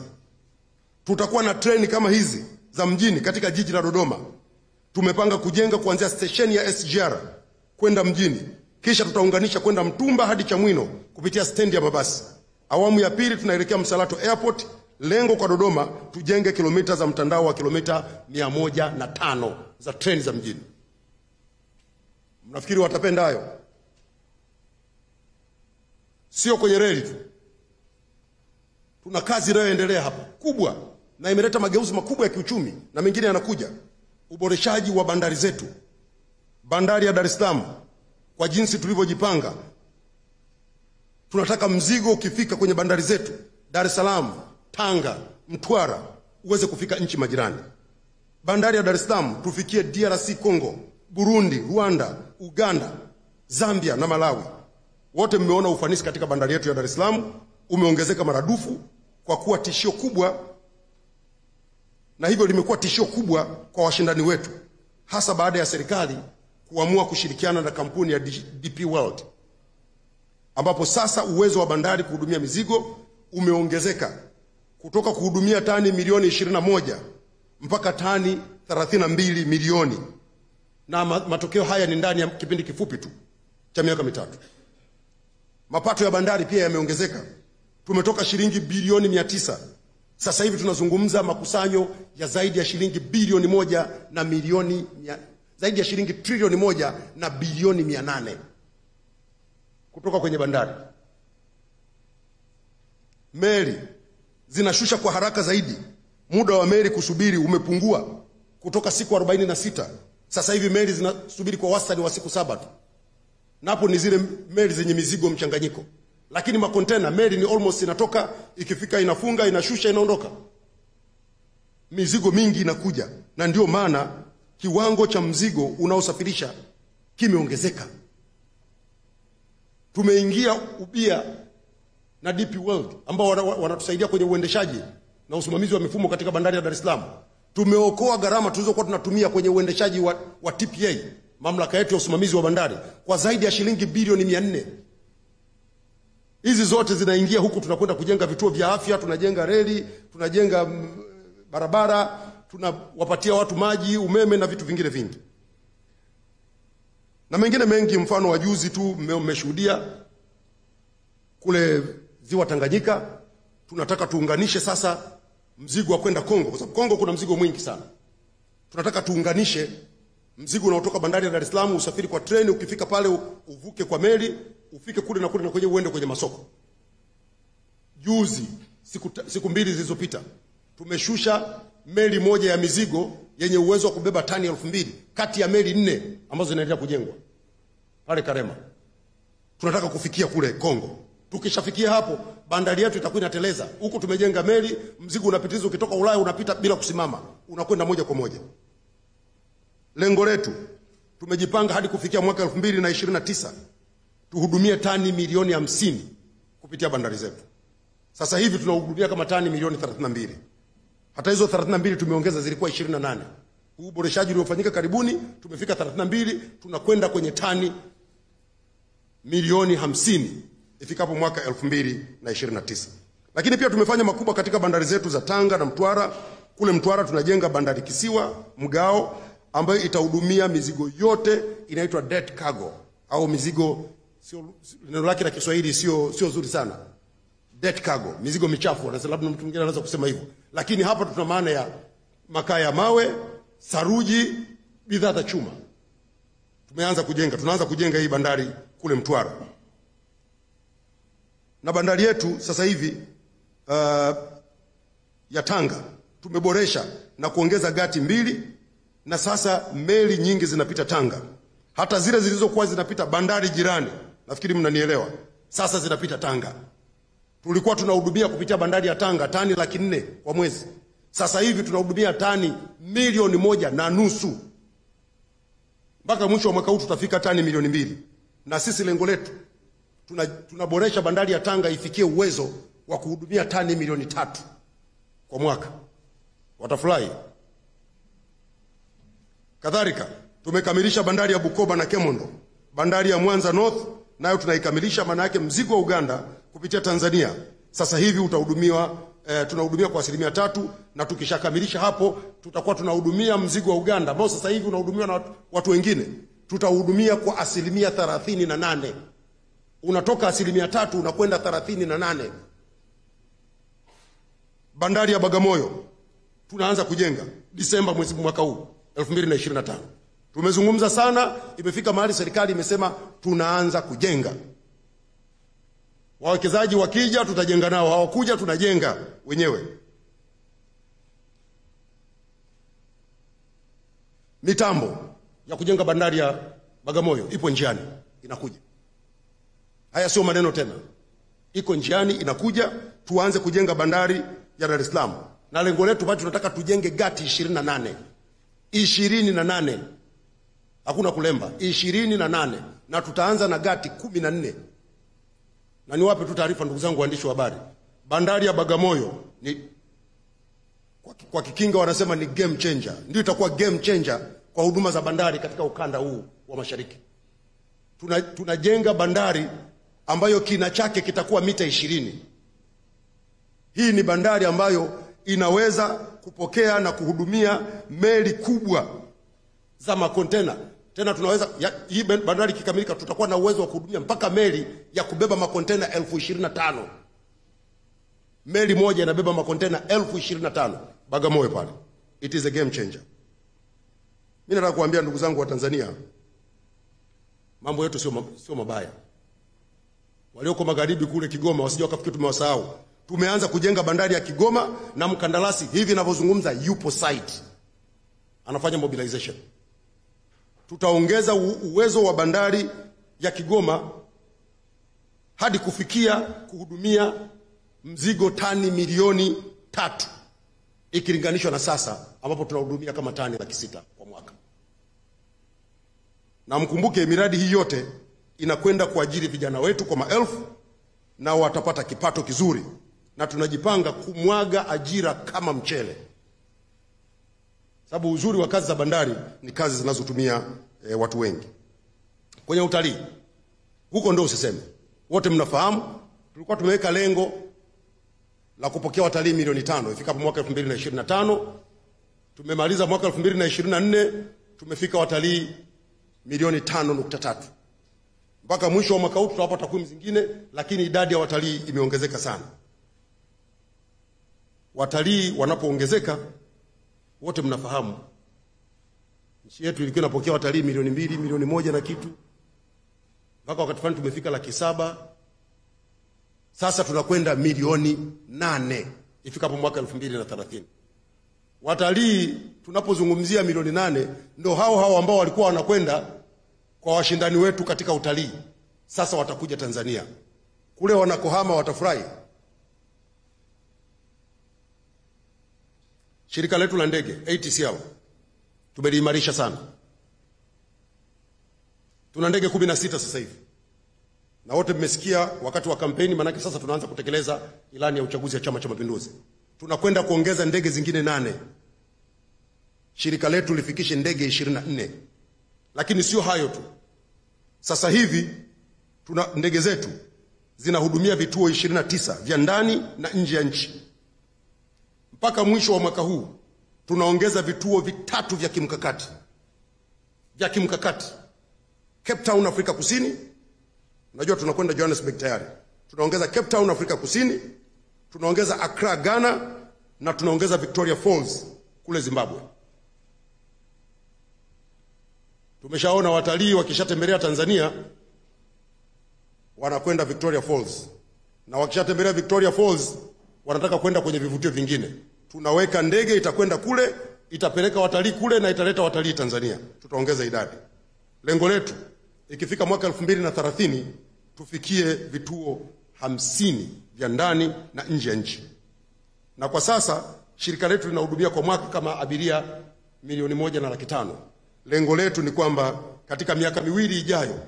Tutakuwa na treni kama hizi za mjini katika jiji la Dodoma. Tumepanga kujenga kuanzia station ya SGR kwenda mjini. Kisha tutaunganisha kwenda Mtumba hadi Chamwino kupitia stendi ya mabasi. Awamu ya pili tunaelekea Msalato Airport. Lengo kwa Dodoma tujenge kilomita za mtandao wa kilomita 105 za treni za mjini. Mnafikiri watapenda hayo? Sio kwenye reli tu. Tuna kazi inayoendelea hapa kubwa na imeleta mageuzi makubwa ya kiuchumi na mengine yanakuja. Uboreshaji wa bandari zetu. Bandari ya Dar es Salaam kwa jinsi tulivyojipanga, tunataka mzigo ukifika kwenye bandari zetu Dar es Salaam, Tanga, Mtwara uweze kufika nchi majirani. Bandari ya Dar es Salaam tufikie DRC Congo, Burundi, Rwanda, Uganda, Zambia na Malawi. Wote mmeona ufanisi katika bandari yetu ya Dar es Salaam umeongezeka maradufu kwa kuwa tishio kubwa, na hivyo limekuwa tishio kubwa kwa washindani wetu, hasa baada ya serikali kuamua kushirikiana na kampuni ya DP World, ambapo sasa uwezo wa bandari kuhudumia mizigo umeongezeka kutoka kuhudumia tani milioni 21 mpaka tani 32 milioni, na matokeo haya ni ndani ya kipindi kifupi tu cha miaka 3. Mapato ya bandari pia yameongezeka. Tumetoka shilingi bilioni 900. Sasa hivi tunazungumza makusanyo ya zaidi ya shilingi bilioni 1 na milioni zaidi ya shilingi trilioni 1 na bilioni 800 kutoka kwenye bandari. Meli zinashusha kwa haraka zaidi. Muda wa meli kusubiri umepungua kutoka siku 46. Sasa hivi meli zinasubiri kwa wastani wa siku 7 tu. Napo ni zile meli zenye mizigo mchanganyiko. Lakini makontena meli ni almost inatoka, ikifika inafunga, inashusha, inaondoka. Mizigo mingi inakuja, na ndio maana kiwango cha mzigo unaosafirisha kimeongezeka. Tumeingia ubia na DP World ambao wanatusaidia kwenye uendeshaji na usimamizi wa mifumo katika bandari ya Dar es Salaam. Tumeokoa gharama tulizokuwa tunatumia kwenye uendeshaji wa TPA, mamlaka yetu ya usimamizi wa bandari, kwa zaidi ya shilingi bilioni 400. Hizi zote zinaingia huku. Tunakwenda kujenga vituo vya afya, tunajenga reli, tunajenga barabara, tunawapatia watu maji, umeme na vitu vingine vingi. Na mengine mengi, mfano wa juzi tu mmeshuhudia kule ziwa Tanganyika. Tunataka tuunganishe sasa mzigo wa kwenda Kongo, kwa sababu Kongo kuna mzigo mwingi sana. Tunataka tuunganishe Mzigo unaotoka bandari ya Dar es Salaam usafiri kwa treni, ukifika pale uvuke kwa meli, ufike kule na kule na kwenye uende kwenye masoko. Juzi siku mbili zilizopita tumeshusha meli moja ya mizigo yenye uwezo wa kubeba tani 2000 kati ya meli 4 ambazo zinaendelea kujengwa pale Karema. Tunataka kufikia kule Kongo. Tukishafikia hapo, bandari yetu itakuwa inateleza. Huko tumejenga meli, mzigo unapitizwa ukitoka Ulaya unapita bila kusimama, unakwenda moja kwa moja. Lengo letu tumejipanga hadi kufikia mwaka 2029 tuhudumie tani milioni 50 kupitia bandari zetu. Sasa hivi tunahudumia kama tani milioni 32. Hata hizo 32 tumeongeza, zilikuwa 28. Huu uboreshaji uliofanyika karibuni tumefika 32, tunakwenda kwenye tani milioni 50 ifikapo mwaka 2029. Lakini pia tumefanya makubwa katika bandari zetu za Tanga na Mtwara. Kule Mtwara tunajenga bandari kisiwa Mgao ambayo itahudumia mizigo yote, inaitwa dead cargo au mizigo, sio neno lake la Kiswahili sio zuri sana. Dead cargo, mizigo michafu, labda mtu mwingine anaweza kusema hivyo. Lakini hapa tuna maana ya makaa ya mawe, saruji, bidhaa za chuma. Tunaanza kujenga hii bandari kule Mtwara. Na bandari yetu sasa hivi ya Tanga tumeboresha na kuongeza gati 2, na sasa meli nyingi zinapita Tanga. Hata zile zilizokuwa zinapita bandari jirani, nafikiri mnanielewa, sasa zinapita Tanga. Tulikuwa tunahudumia kupitia bandari ya Tanga tani 400,000 kwa mwezi. Sasa hivi tunahudumia tani 1.5 milioni. Mpaka mwisho wa mwaka huu tutafika tani 2 milioni. Na sisi lengo letu tunaboresha bandari ya Tanga ifikie uwezo wa kuhudumia tani 3 milioni kwa mwaka. Watafurahi. Kadhalika tumekamilisha bandari ya Bukoba na Kemondo. Bandari ya Mwanza North nayo tunaikamilisha, maana yake mzigo wa Uganda kupitia Tanzania sasa hivi tunahudumia kwa 3%, na tukishakamilisha hapo tutakuwa tunahudumia mzigo wa Uganda ambao sasa hivi unahudumiwa na watu wengine, tutahudumia kwa 38%. Unatoka 3% unakwenda 38%. Bandari ya Bagamoyo tunaanza kujenga Disemba mwaka huu 2025. Tumezungumza sana, imefika mahali serikali imesema tunaanza kujenga. Wawekezaji wakija tutajenga nao, hawakuja tunajenga wenyewe. Mitambo ya kujenga bandari ya Bagamoyo ipo njiani, inakuja. Haya sio maneno tena. Iko njiani, inakuja. Tuanze kujenga bandari ya Dar es Salaam. Na lengo letu bado tunataka tujenge gati 28. 28. Hakuna kulemba. 28. Na tutaanza na gati 14. Na niwape tu taarifa ndugu zangu waandishi wa habari. Bandari ya Bagamoyo ni kwa Kikinga wanasema ni game changer. Ndio itakuwa game changer kwa huduma za bandari katika ukanda huu wa Mashariki. Tunajenga bandari ambayo kina chake kitakuwa mita 20. Hii ni bandari ambayo inaweza kupokea na kuhudumia meli kubwa za makontena. Tena tunaweza hii bandari kikamilika tutakuwa na uwezo wa kuhudumia mpaka meli ya kubeba makontena 25,000. Meli moja inabeba makontena 25,000 Bagamoyo pale. It is a game changer. Mimi nataka kuambia ndugu zangu wa Tanzania, mambo yetu sio mabaya. Walioko magharibi kule Kigoma wasije wakafikiri tumewasahau. Tumeanza kujenga bandari ya Kigoma na mkandarasi hivi ninavyozungumza yupo site. Anafanya mobilization. Tutaongeza uwezo wa bandari ya Kigoma hadi kufikia kuhudumia mzigo tani 3,000,000 ikilinganishwa na sasa ambapo tunahudumia kama tani 600,000 kwa mwaka. Na mkumbuke miradi hii yote inakwenda kuajiri vijana wetu kwa maelfu, na watapata kipato kizuri, na tunajipanga kumwaga ajira kama mchele. Sababu uzuri wa kazi za bandari ni kazi zinazotumia watu wengi. Kwenye utalii huko ndio usiseme. Wote mnafahamu tulikuwa tumeweka lengo la kupokea watalii milioni 5 ifikapo mwaka 2025. Tumemaliza mwaka 2024 tumefika watalii milioni 5.3. Mpaka mwisho wa mwaka huu tutawapa takwimu zingine, lakini idadi ya watalii imeongezeka sana. Watalii wanapoongezeka, wote mnafahamu Nchi yetu ilikuwa inapokea watalii milioni 2, milioni 1 na kitu. Mpaka wakati fulani tumefika 700,000. Sasa tunakwenda milioni 8 ifikapo mwaka 2030. Watalii tunapozungumzia milioni 8 ndio hao ambao walikuwa wanakwenda kwa washindani wetu katika utalii. Sasa watakuja Tanzania. Kule wanakohama watafurahi. Shirika letu la ndege ATCL tumeliimarisha sana. Tuna ndege 16 sasa hivi. Na wote mmesikia wakati wa kampeni, manake sasa tunaanza kutekeleza ilani ya uchaguzi ya Chama cha Mapinduzi. Tunakwenda kuongeza ndege zingine 8. Shirika letu lifikishe ndege 24. Lakini sio hayo tu. Sasa hivi tuna ndege zetu zinahudumia vituo 29 vya ndani na nje ya nchi. Mpaka mwisho wa mwaka huu tunaongeza vituo 3 vya kimkakati. Cape Town, Afrika Kusini. Unajua tunakwenda Johannesburg tayari. Tunaongeza Cape Town, Afrika Kusini. Tunaongeza Accra, Ghana, na tunaongeza Victoria Falls kule Zimbabwe. Tumeshaona watalii wakishatembelea Tanzania wanakwenda Victoria Falls. Na wakishatembelea Victoria Falls wanataka kwenda kwenye vivutio vingine. Tunaweka ndege itakwenda kule, itapeleka watalii kule na italeta watalii Tanzania. Tutaongeza idadi. Lengo letu ikifika mwaka 2030 tufikie vituo 50 vya ndani na nje ya nchi. Na kwa sasa shirika letu linahudumia kwa mwaka kama abiria milioni 1.5. Lengo letu ni kwamba katika miaka 2 ijayo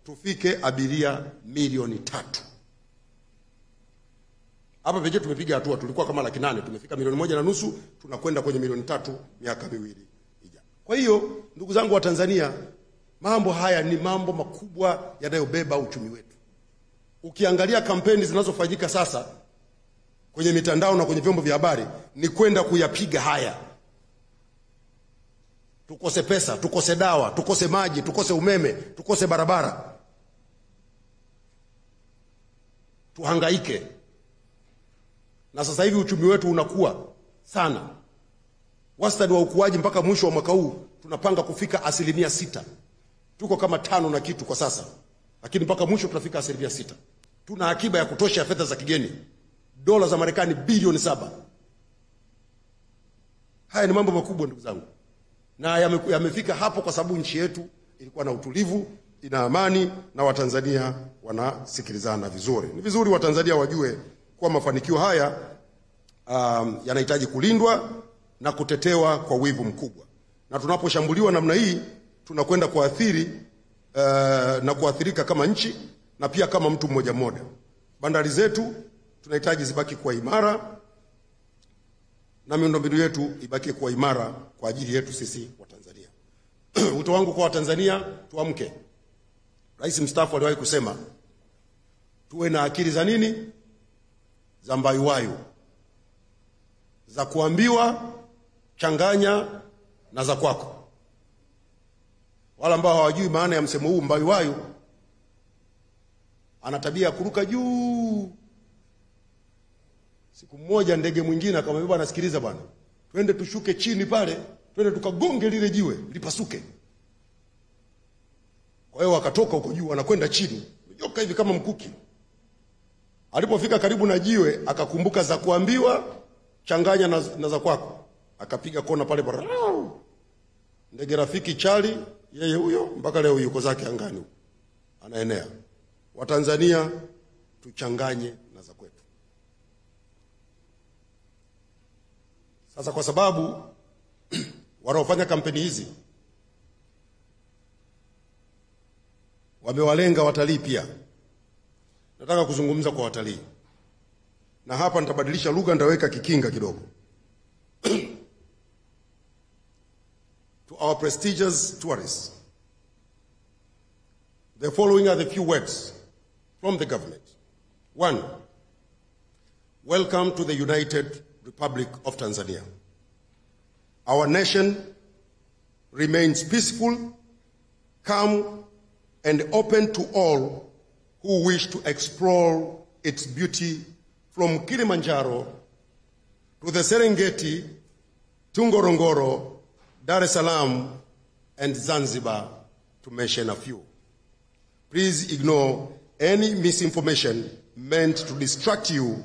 tufike abiria milioni 3. Hapa pekee tumepiga hatua, tulikuwa kama 800,000, tumefika milioni 1.5, tunakwenda kwenye milioni 3 miaka 2 ijayo. Kwa hiyo ndugu zangu wa Tanzania, mambo haya ni mambo makubwa yanayobeba uchumi wetu. Ukiangalia kampeni zinazofanyika sasa kwenye mitandao na kwenye vyombo vya habari ni kwenda kuyapiga haya. Tukose pesa, tukose dawa, tukose maji, tukose umeme, tukose barabara. Tuhangaike. Na sasa hivi uchumi wetu unakuwa sana. Wastani wa ukuaji mpaka mwisho wa mwaka huu tunapanga kufika 6%. Tuko kama 5 na kitu kwa sasa. Lakini mpaka mwisho tutafika 6%. Tuna akiba ya kutosha ya fedha za kigeni. Dola za Marekani bilioni 7. Haya ni mambo makubwa ndugu zangu. Na yamefika hapo kwa sababu nchi yetu ilikuwa na utulivu, ina amani, na Watanzania wanasikilizana vizuri. Ni vizuri Watanzania wajue kwa mafanikio haya yanahitaji kulindwa na kutetewa kwa wivu mkubwa. Na tunaposhambuliwa namna hii tunakwenda kuathiri na kuathirika kama nchi na pia kama mtu mmoja mmoja. Bandari zetu tunahitaji zibaki kuwa imara na miundombinu yetu ibaki kuwa imara kwa ajili yetu sisi wa Tanzania. Wito wangu kwa Watanzania, tuamke. Rais mstaafu aliwahi kusema tuwe na akili za nini? Za mbayuwayu. Za kuambiwa changanya na za kwako. Wala ambao hawajui maana ya msemo huu mbayuwayu, ana tabia kuruka juu. Siku mmoja ndege mwingine akamwambia anasikiliza bwana, twende tushuke chini pale, twende tukagonge lile jiwe lipasuke. Kwa hiyo wakatoka huko juu anakwenda chini, joka hivi kama mkuki. Alipofika karibu na jiwe akakumbuka za kuambiwa changanya na za kwako. Akapiga kona pale pale. Ndege rafiki chali yeye huyo mpaka leo yuko zake angani. Anaenea. Watanzania tuchanganye na za kwetu. Sasa kwa sababu wanaofanya kampeni hizi wamewalenga watalii pia, nataka kuzungumza kwa watalii. Na hapa nitabadilisha lugha, nitaweka kikinga kidogo. To our prestigious tourists, the following are the few words from the government. 1, welcome to the United Republic of Tanzania. Our nation remains peaceful, calm, and open to all who wish to explore its beauty from Kilimanjaro to the Serengeti, to Ngorongoro, Dar es Salaam, and Zanzibar, to mention a few. Please ignore any misinformation meant to distract you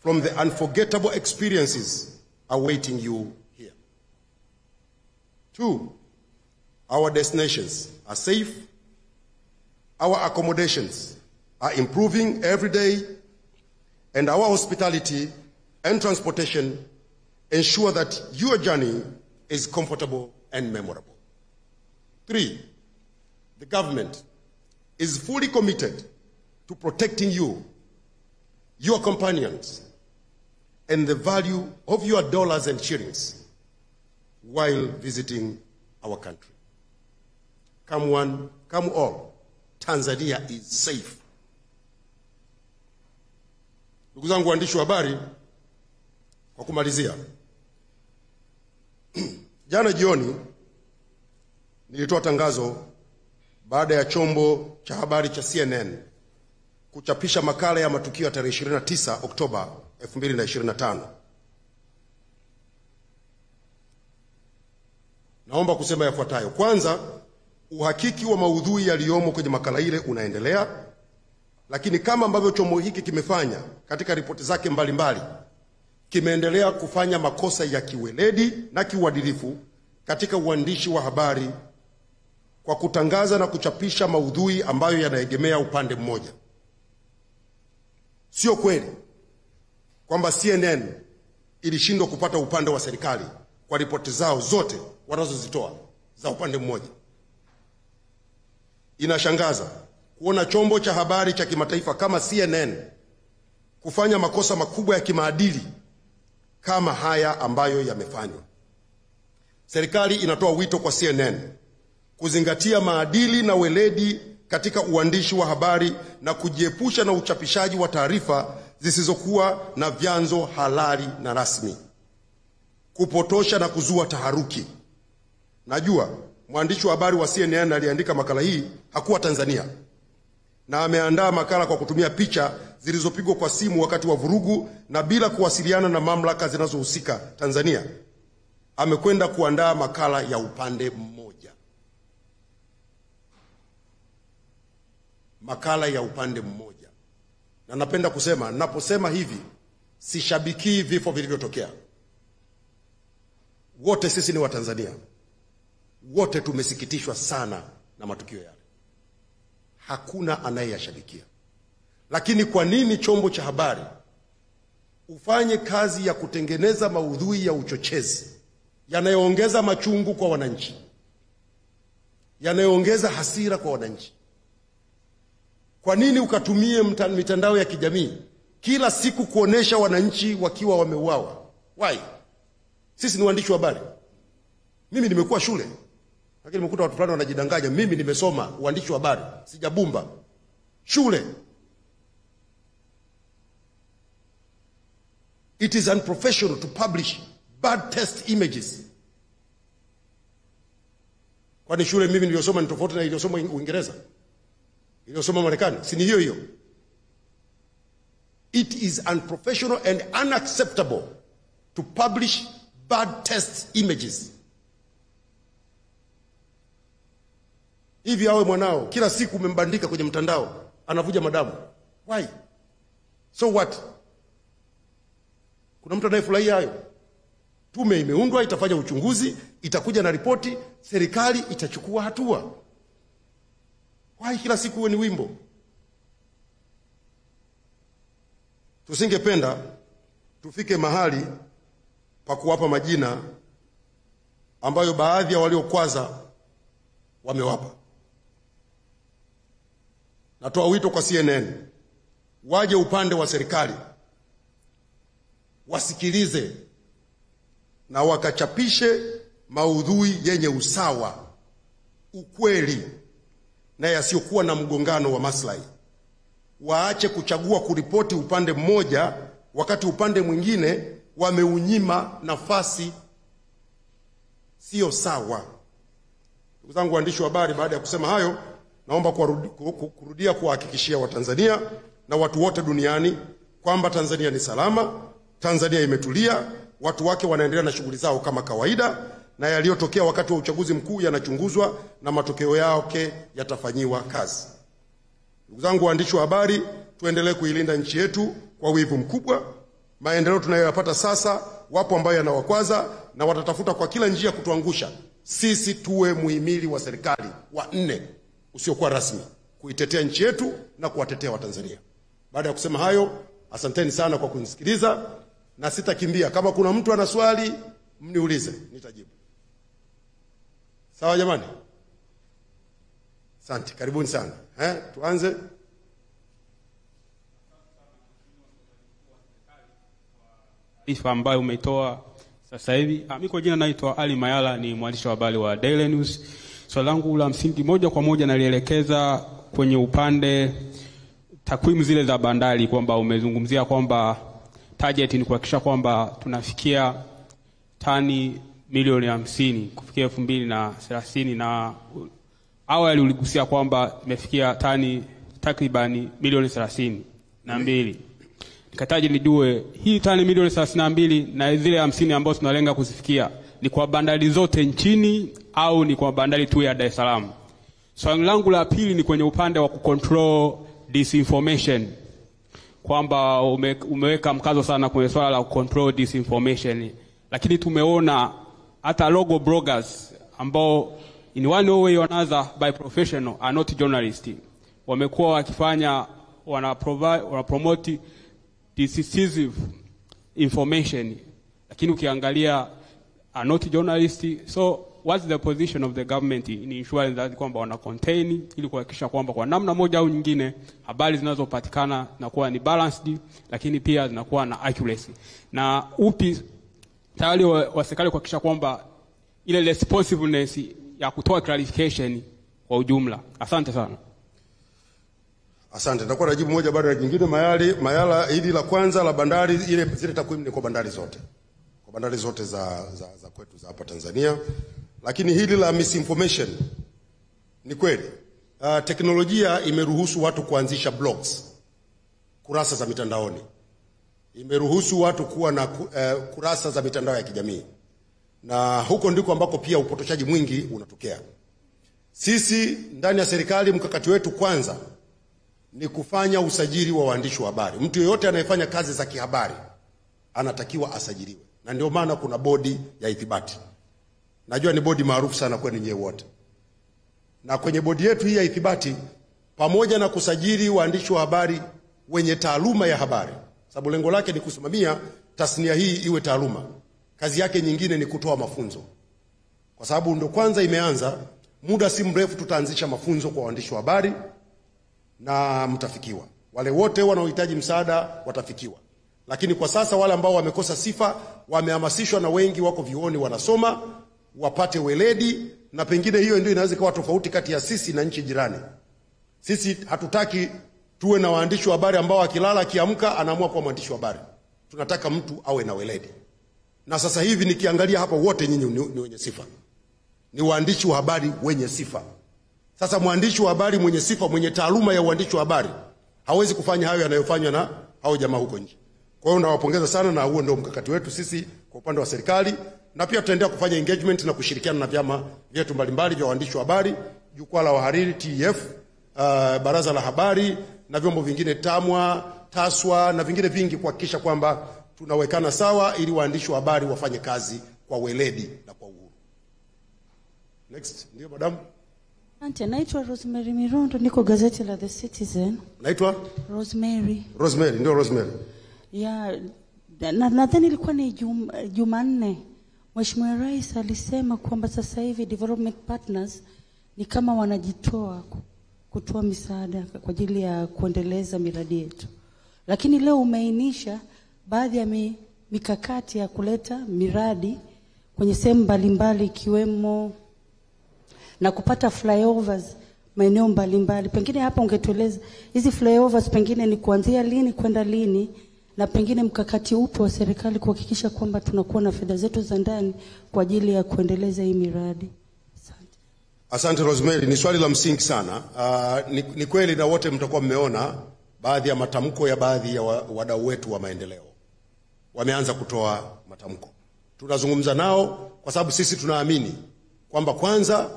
from the unforgettable experiences awaiting you here. 2, our destinations are safe, our accommodations are improving every day, and our hospitality and transportation ensure that your journey is comfortable and memorable. 3, the government is fully committed to protecting you, your companions, and the value of your dollars and shillings while visiting our country. Come one, come all, Tanzania is safe. Ndugu zangu waandishi wa habari, kwa kumalizia, jana jioni nilitoa tangazo baada ya chombo cha habari cha CNN kuchapisha makala ya matukio ya tarehe 29 Oktoba 2025. Naomba kusema yafuatayo. Kwanza, uhakiki wa maudhui yaliyomo kwenye makala ile unaendelea, lakini kama ambavyo chombo hiki kimefanya katika ripoti zake mbalimbali, kimeendelea kufanya makosa ya kiweledi na kiuadilifu katika uandishi wa habari kwa kutangaza na kuchapisha maudhui ambayo yanaegemea upande mmoja. Sio kweli kwamba CNN ilishindwa kupata upande wa serikali kwa ripoti zao zote wanazozitoa za upande mmoja. Inashangaza kuona chombo cha habari cha kimataifa kama CNN kufanya makosa makubwa ya kimaadili kama haya ambayo yamefanywa. Serikali inatoa wito kwa CNN kuzingatia maadili na weledi katika uandishi wa habari na kujiepusha na uchapishaji wa taarifa zisizokuwa na vyanzo halali na rasmi, kupotosha na kuzua taharuki. Najua mwandishi wa habari wa CNN aliandika makala hii hakuwa Tanzania, na ameandaa makala kwa kutumia picha zilizopigwa kwa simu wakati wa vurugu na bila kuwasiliana na mamlaka zinazohusika Tanzania. Amekwenda kuandaa makala ya upande mmoja. Makala ya upande mmoja. Na napenda kusema, naposema hivi, sishabikii vifo vilivyotokea. Wote sisi ni Watanzania. Wote tumesikitishwa sana na matukio yale. Hakuna anayeyashabikia. Lakini kwa nini chombo cha habari ufanye kazi ya kutengeneza maudhui ya uchochezi yanayoongeza machungu kwa wananchi, yanayoongeza hasira kwa wananchi? Kwa nini ukatumie mitandao ya kijamii kila siku kuonesha wananchi wakiwa wameuawa? Why? Sisi ni waandishi wa habari. Mimi nimekuwa shule, lakini nimekuta watu fulani wanajidanganya mimi nimesoma uandishi wa habari. Sijabumba shule. It is unprofessional to publish bad test images. Kwani shule mimi niliyosoma ni tofauti na iliyosoma Uingereza, iliyosoma Marekani? Si ni hiyo hiyo? It is unprofessional and unacceptable to publish bad test images. Hivi awe mwanao kila siku umembandika kwenye mtandao anavuja madamu. Why? So what? Kuna mtu anayefurahia hayo? Tume imeundwa, itafanya uchunguzi, itakuja na ripoti, serikali itachukua hatua. Why kila siku uwe ni wimbo? Tusingependa tufike mahali pa kuwapa majina ambayo baadhi ya waliokwaza wamewapa. Natoa wito kwa CNN, waje upande wa serikali, wasikilize na wakachapishe maudhui yenye usawa, ukweli na yasiyokuwa na mgongano wa maslahi. Waache kuchagua kuripoti upande mmoja wakati upande mwingine wameunyima nafasi. Sio sawa. Ndugu zangu waandishi wa habari, baada ya kusema hayo, naomba kurudia kuhakikishia Watanzania na watu wote duniani kwamba Tanzania ni salama, Tanzania imetulia, watu wake wanaendelea na shughuli zao kama kawaida, na yaliyotokea wakati wa uchaguzi mkuu yanachunguzwa na matokeo yake yatafanyiwa kazi. Ndugu zangu waandishi wa habari, tuendelee kuilinda nchi yetu kwa wivu mkubwa. Maendeleo tunayoyapata sasa, wapo ambao yanawakwaza na watatafuta kwa kila njia kutuangusha. Sisi tuwe muhimili wa serikali wa 4 usiokuwa rasmi kuitetea nchi yetu na kuwatetea Watanzania. Baada ya kusema hayo, asanteni sana kwa kunisikiliza na sitakimbia. Kama kuna mtu ana swali, mniulize, nitajibu. Sawa jamani? Asante, karibuni sana. Tuanze. Taarifa ambayo umetoa sasa hivi. Mimi kwa jina naitwa Ali Mayala, ni mwandishi wa habari wa Daily News. Swali langu la msingi moja kwa moja nalielekeza kwenye upande takwimu zile za bandari, kwamba umezungumzia kwamba target ni kuhakikisha kwamba tunafikia tani milioni 50 kufikia 2030, na awali uligusia kwamba imefikia tani takribani milioni 32. Nikataji nijue hii tani milioni 32 na zile 50 ambazo tunalenga kuzifikia ni kwa bandari zote nchini au ni kwa bandari tu ya Dar es Salaam? Swali langu la pili ni kwenye upande wa kucontrol disinformation, kwamba umeweka mkazo sana kwenye swala la control disinformation, lakini tumeona hata logo bloggers ambao in one way or another by professional are not journalists, wamekuwa wakifanya wana promote decisive information, lakini ukiangalia are not journalists. So what's the position of the government in ensuring that kwamba wana contain, ili kuhakikisha kwamba kwa namna moja au nyingine habari zinazopatikana na kuwa ni balanced, lakini pia zinakuwa na accuracy? Na upi tayari wa serikali kuhakikisha kwamba ile responsiveness ya kutoa clarification kwa ujumla? Asante sana. Asante, nitakuwa najibu moja baada ya jingine. Mayala, hili la kwanza la bandari, zile takwimu ni kwa bandari zote. Kwa bandari zote za kwetu za hapa Tanzania. Lakini hili la misinformation ni kweli. Teknolojia imeruhusu watu kuanzisha blogs, kurasa za mitandaoni. Imeruhusu watu kuwa na kurasa za mitandao ya kijamii. Na huko ndiko ambako pia upotoshaji mwingi unatokea. Sisi ndani ya serikali, mkakati wetu kwanza ni kufanya usajili wa waandishi wa habari. Mtu yeyote anayefanya kazi za kihabari anatakiwa asajiliwe. Na ndio maana kuna bodi ya ithibati. Najua ni bodi maarufu sana kwenu nyewe wote. Na kwenye bodi yetu hii ya ithibati, pamoja na kusajili waandishi wa habari wenye taaluma ya habari, sababu lengo lake ni kusimamia tasnia hii iwe taaluma, kazi yake nyingine ni kutoa mafunzo. Kwa sababu ndio kwanza imeanza, muda si mrefu tutaanzisha mafunzo kwa waandishi wa habari na mtafikiwa. Wale wote wanaohitaji msaada watafikiwa. Lakini kwa sasa wale ambao wamekosa sifa wamehamasishwa, na wengi wako vioni wanasoma, wapate weledi, na pengine hiyo ndio inaweza kuwa tofauti kati ya sisi na nchi jirani. Sisi hatutaki tuwe na waandishi wa habari ambao akilala akiamka anaamua kuwa mwandishi wa habari. Tunataka mtu awe na weledi. Na sasa hivi nikiangalia hapa wote nyinyi ni wenye sifa. Ni waandishi wa habari wenye sifa. Sasa mwandishi wa habari mwenye sifa, mwenye taaluma ya uandishi wa habari, hawezi kufanya hayo yanayofanywa na hao jamaa huko nje. Kwa hiyo nawapongeza sana, na huo ndio mkakati wetu sisi kwa upande wa serikali, na pia tutaendelea kufanya engagement na kushirikiana na vyama vyetu mbalimbali vya waandishi wa habari, jukwaa la wahariri TEF, baraza la habari na vyombo vingine, TAMWA, TASWA na vingine vingi, kuhakikisha kwamba tunawekana sawa ili waandishi wa habari wafanye kazi kwa weledi na kwa uhuru. Next, ndio madam. Asante, naitwa Rosemary Mirondo, niko gazeti la The Citizen. Naitwa Rosemary. Rosemary, ndio Rosemary. Ya, nadhani ilikuwa ni Jumanne. Mheshimiwa Rais alisema kwamba sasa hivi development partners ni kama wanajitoa kutoa misaada kwa ajili ya kuendeleza miradi yetu. Lakini leo umeainisha baadhi ya mikakati ya kuleta miradi kwenye sehemu mbalimbali, ikiwemo na kupata flyovers maeneo mbalimbali. Pengine hapa ungetueleza hizi flyovers pengine ni kuanzia lini kwenda lini, na pengine mkakati upo wa serikali kuhakikisha kwamba tunakuwa na fedha zetu za ndani kwa ajili ya kuendeleza hii miradi. Asante. Asante Rosemary, ni swali la msingi sana. Ni kweli, na wote mtakuwa mmeona baadhi ya matamko ya baadhi ya wadau wetu wa maendeleo. Wameanza kutoa matamko. Tunazungumza nao kwa sababu sisi tunaamini kwamba kwanza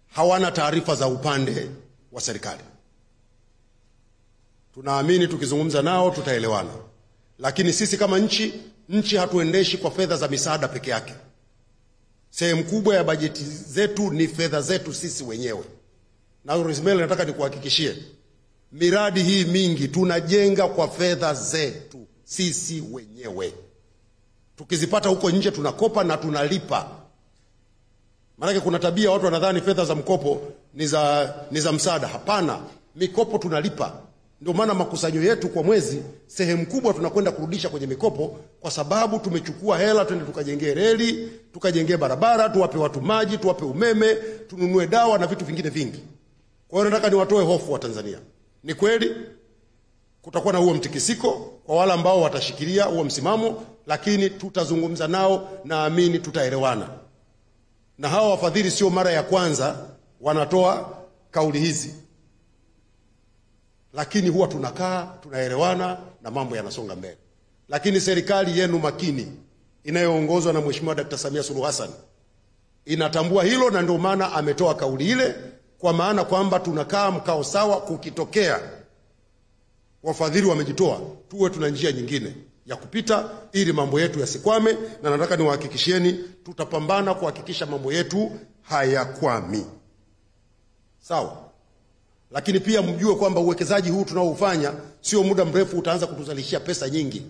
hawana taarifa za upande wa serikali. Tunaamini tukizungumza nao tutaelewana. Lakini sisi kama nchi hatuendeshi kwa fedha za misaada peke yake. Sehemu kubwa ya bajeti zetu ni fedha zetu sisi wenyewe. Na Rosemary, nataka nikuhakikishie, miradi hii mingi tunajenga kwa fedha zetu sisi wenyewe. Tukizipata huko nje tunakopa na tunalipa. Maana kuna tabia watu wanadhani fedha za mkopo ni za msaada. Hapana, mikopo tunalipa. Ndio maana makusanyo yetu kwa mwezi sehemu kubwa tunakwenda kurudisha kwenye mikopo, kwa sababu tumechukua hela twende tukajengee reli, tukajengee barabara, tuwape watu maji, tuwape umeme, tununue dawa na vitu vingine vingi. Kwa hiyo nataka niwatoe hofu wa Tanzania. Ni kweli kutakuwa na huo mtikisiko kwa wale ambao watashikilia huo msimamo, lakini tutazungumza nao, naamini tutaelewana. Na hawa wafadhili sio mara ya kwanza wanatoa kauli hizi. Lakini huwa tunakaa, tunaelewana na mambo yanasonga mbele. Lakini serikali yenu makini inayoongozwa na Mheshimiwa Dr. Samia Suluhu Hassan inatambua hilo, na ndio maana ametoa kauli ile, kwa maana kwamba tunakaa mkao sawa. Kukitokea wafadhili wamejitoa, tuwe tuna njia nyingine ya kupita ili mambo yetu yasikwame, na nataka niwahakikishieni tutapambana kuhakikisha mambo yetu hayakwami. Sawa? Lakini pia mjue kwamba uwekezaji huu tunaoufanya sio muda mrefu utaanza kutuzalishia pesa nyingi.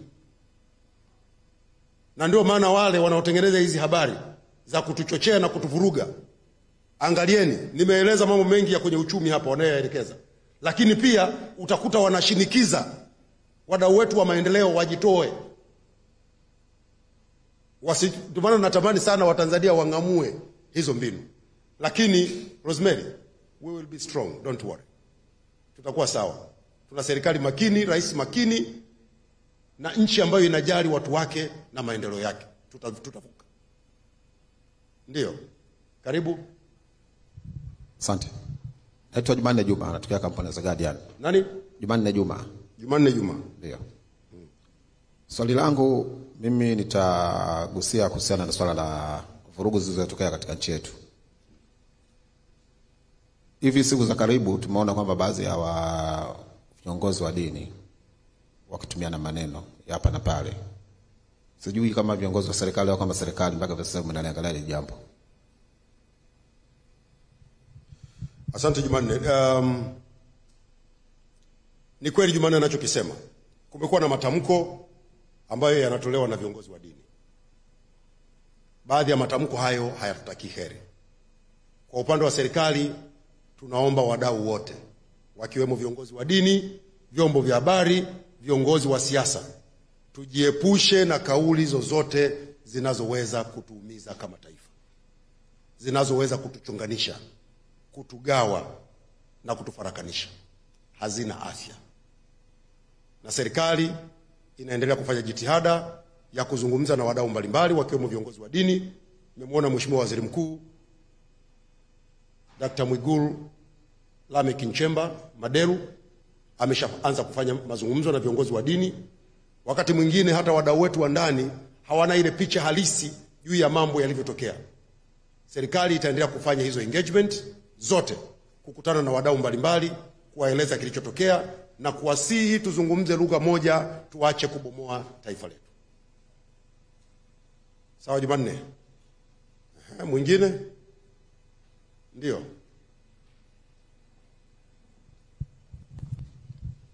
Na ndio maana wale wanaotengeneza hizi habari za kutuchochea na kutuvuruga, angalieni, nimeeleza mambo mengi ya kwenye uchumi hapa wanayoelekeza. Lakini pia utakuta wanashinikiza wadau wetu wa maendeleo wajitoe. Ndio maana natamani sana Watanzania wangamue hizo mbinu. Lakini Rosemary, we will be strong, don't worry. Tutakuwa sawa. Tuna serikali makini, rais makini, na nchi ambayo inajali watu wake na maendeleo yake. Tutavuka. Ndio. Karibu. Asante. Naitwa Jumanne Juma, natokea kampuni za Guardian. Nani? Jumanne Juma. Jumanne Juma. Ndio. Swali langu mimi nitagusia kuhusiana na swala la vurugu zilizotokea katika nchi yetu. Hivi siku za karibu tumeona kwamba baadhi ya viongozi wa dini wakitumia na maneno ya hapa na pale. Sijui kama viongozi wa serikali au kama serikali mpaka sasa mnaangalia hili jambo. Asante Jumanne. Ni kweli Jumanne anachokisema. Kumekuwa na matamko ambayo yanatolewa na viongozi wa dini. Baadhi ya matamko hayo hayatutaki heri. Kwa upande wa serikali tunaomba wadau wote, wakiwemo viongozi wa dini, vyombo vya habari, viongozi wa siasa, tujiepushe na kauli zozote zinazoweza kutuumiza kama taifa, zinazoweza kutuchunganisha, kutugawa na kutufarakanisha. Hazina afya. Na serikali inaendelea kufanya jitihada ya kuzungumza na wadau mbalimbali wakiwemo viongozi wa dini. Nimemwona Mheshimiwa Waziri Mkuu Dr. Mwigulu Lameck Nchemba Maderu ameshaanza kufanya mazungumzo na viongozi wa dini. Wakati mwingine hata wadau wetu wa ndani hawana ile picha halisi juu ya mambo yalivyotokea. Serikali itaendelea kufanya hizo engagement zote, kukutana na wadau mbalimbali, kuwaeleza kilichotokea na kuwasihi tuzungumze lugha moja, tuache kubomoa taifa letu. Sawa Jumanne? Mwingine? Ndio.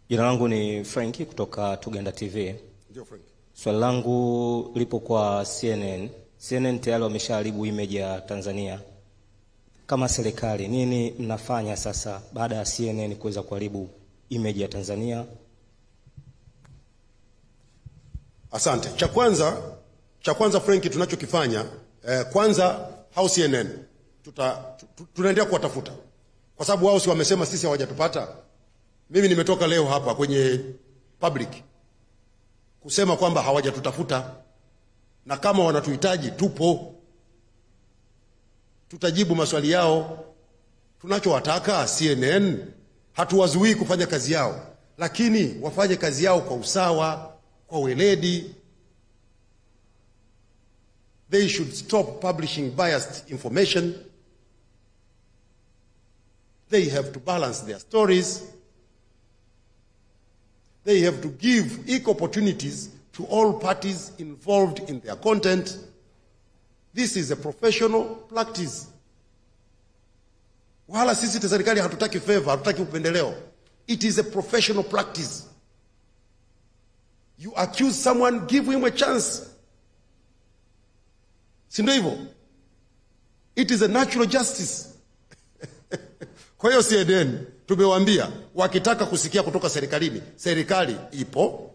Jina langu ni Franki kutoka Tugenda TV. Ndio Franki. Swali langu lipo kwa CNN. CNN tayari wameshaharibu image ya Tanzania. Kama serikali, nini mnafanya sasa baada ya CNN kuweza kuharibu image ya Tanzania? Asante. Cha kwanza Franki, tunachokifanya kwanza hao CNN tunaendelea kuwatafuta, kwa sababu wao si wamesema sisi hawajatupata. Mimi nimetoka leo hapa kwenye public kusema kwamba hawajatutafuta, na kama wanatuhitaji tupo, tutajibu maswali yao. Tunachowataka CNN, hatuwazuii kufanya kazi yao, lakini wafanye kazi yao kwa usawa, kwa weledi. They should stop publishing biased information. They have to balance their stories. They have to give equal opportunities to all parties involved in their content. This is a professional practice. Wala sisi serikali hatutaki favor, hatutaki upendeleo. It is a professional practice. You accuse someone, give him a chance. Si ndio hivyo? It is a natural justice. Kwa hiyo CNN tumewaambia wakitaka kusikia kutoka serikalini, serikali ipo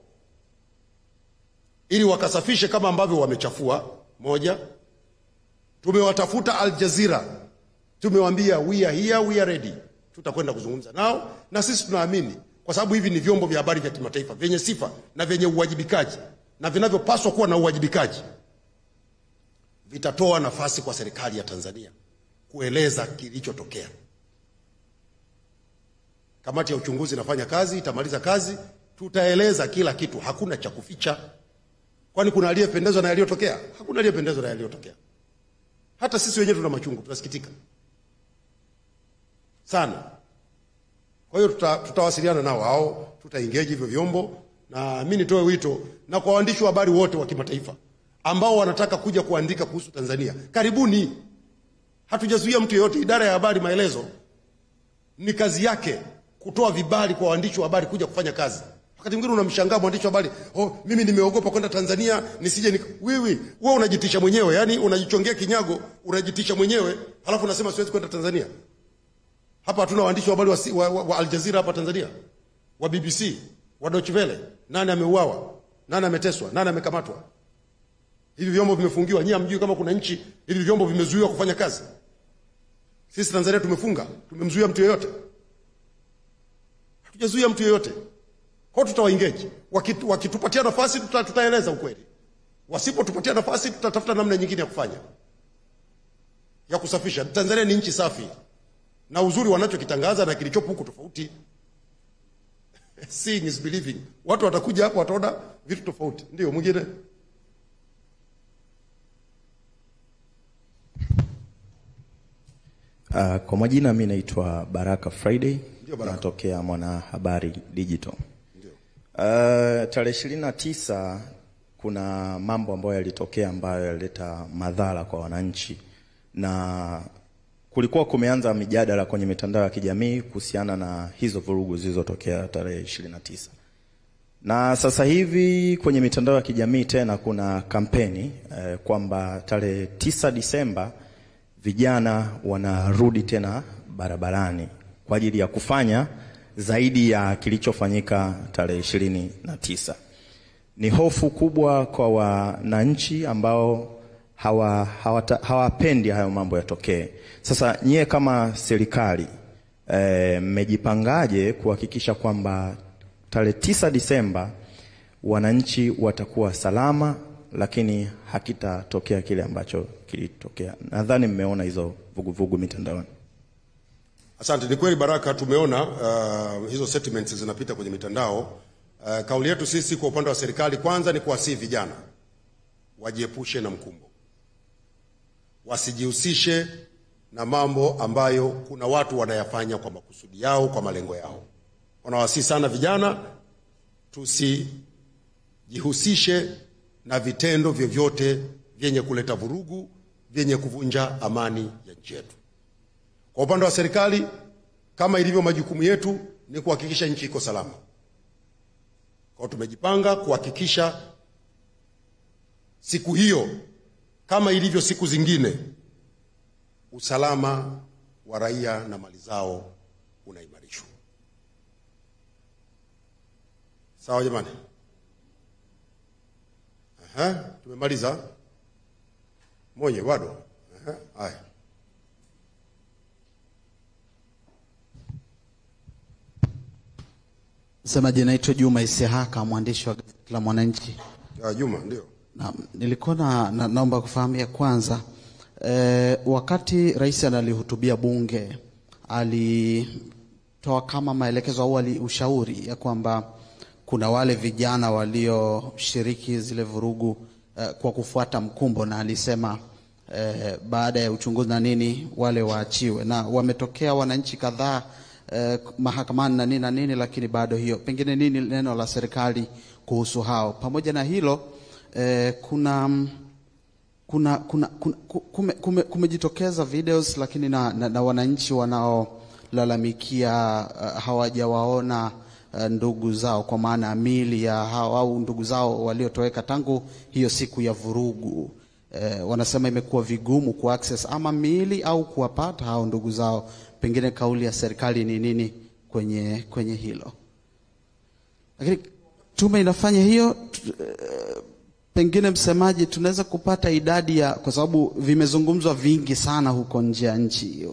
ili wakasafishe kama ambavyo wamechafua. Moja, tumewatafuta Al Jazeera, tumewaambia we are here, we are ready. Tutakwenda kuzungumza nao, na sisi tunaamini kwa sababu hivi ni vyombo vya habari vya kimataifa vyenye sifa na vyenye uwajibikaji na vinavyopaswa kuwa na uwajibikaji, vitatoa nafasi kwa serikali ya Tanzania kueleza kilichotokea. Kamati ya uchunguzi inafanya kazi, itamaliza kazi, tutaeleza kila kitu, hakuna cha kuficha. Kwani kuna aliyependezwa na yaliyotokea? Hakuna aliyependezwa na yaliyotokea. Hata sisi wenyewe tuna machungu, tunasikitika sana. Kwa hiyo tutawasiliana nao hao, tutaengage hivyo vyombo, na mimi nitoe wito na kwa waandishi wa habari wote wa kimataifa ambao wanataka kuja kuandika kuhusu Tanzania. Karibuni. Hatujazuia mtu yeyote. Idara ya habari Maelezo ni kazi yake kutoa vibali kwa waandishi wa habari kuja kufanya kazi. Wakati mwingine unamshangaa mwandishi wa habari, mimi nimeogopa kwenda Tanzania nisije wewe unajitisha mwenyewe, yani unajichongea kinyago, unajitisha mwenyewe, halafu unasema siwezi kwenda Tanzania. Hapa hatuna waandishi wa habari wa Al Jazeera hapa Tanzania, wa BBC, wa Deutsche Welle. Nani ameuawa? Nani ameteswa? Nani amekamatwa? Hivi vyombo vimefungiwa. Nyinyi hamjui kama kuna nchi hivi vyombo vimezuiwa kufanya kazi? Sisi Tanzania tumefunga, tumemzuia mtu yeyote? Hatujazuia mtu yeyote. Kwa tutawaengage. Wakitupatia nafasi tutaeleza ukweli. Wasipotupatia nafasi tutatafuta namna nyingine ya kufanya, ya kusafisha. Tanzania ni nchi safi, na uzuri wanachokitangaza na kilichopo huko tofauti. Seeing is believing. Watu watakuja hapo wataona vitu tofauti. Ndio mwingine. Kwa majina mimi naitwa Baraka Friday, natokea Mwanahabari Digital. Tarehe 29 kuna mambo ambayo yalitokea ambayo yalileta madhara kwa wananchi, na kulikuwa kumeanza mijadala kwenye mitandao ya kijamii kuhusiana na hizo vurugu zilizotokea tarehe 29. Na sasa hivi kwenye mitandao ya kijamii tena kuna kampeni kwamba tarehe 9 Disemba vijana wanarudi tena barabarani kwa ajili ya kufanya zaidi ya kilichofanyika tarehe 29. Ni hofu kubwa kwa wananchi ambao hawapendi hayo mambo yatokee. Sasa nyie kama serikali mmejipangaje kuhakikisha kwamba tarehe 9 Disemba wananchi watakuwa salama, lakini hakitatokea kile ambacho kilitokea? Nadhani mmeona hizo vuguvugu mitandaoni. Asante. Ni kweli Baraka, tumeona hizo statements zinapita kwenye mitandao. Kauli yetu sisi kwa upande wa serikali kwanza ni kuwasihi vijana wajiepushe na mkumbo. Wasijihusishe na mambo ambayo kuna watu wanayafanya kwa makusudi yao, kwa malengo yao. Wanawasihi sana vijana tusijihusishe na vitendo vyovyote vyenye kuleta vurugu, vyenye kuvunja amani ya nchi yetu. Kwa upande wa serikali, kama ilivyo majukumu yetu, ni kuhakikisha nchi iko salama. Kwa tumejipanga kuhakikisha siku hiyo kama ilivyo siku zingine, usalama wa raia na mali zao unaimarishwa. Sawa jamani? Tumemaliza? Mwenye bado? Haya. Msemaji, naitwa Juma Isihaka, mwandishi wa gazeti la Mwananchi. Juma, ndio. Nilikuwa naomba kufahamia kwanza, wakati rais analihutubia bunge alitoa kama maelekezo au ushauri ya kwamba kuna wale vijana walioshiriki zile vurugu kwa kufuata mkumbo, na alisema baada ya uchunguzi na nini wale waachiwe, na wametokea wananchi kadhaa mahakamani na nini, lakini bado hiyo. Pengine nini neno la serikali kuhusu hao? Pamoja na hilo kumejitokeza videos, lakini na wananchi wanaolalamikia hawajawaona ndugu zao, kwa maana miili ya hao au ndugu zao waliotoweka tangu hiyo siku ya vurugu. Wanasema imekuwa vigumu ku access ama miili au kuwapata hao ndugu zao. Pengine kauli ya serikali ni nini kwenye hilo? Lakini tume inafanya hiyo. Pengine msemaji, tunaweza kupata idadi ya, kwa sababu vimezungumzwa vingi sana huko nje ya nchi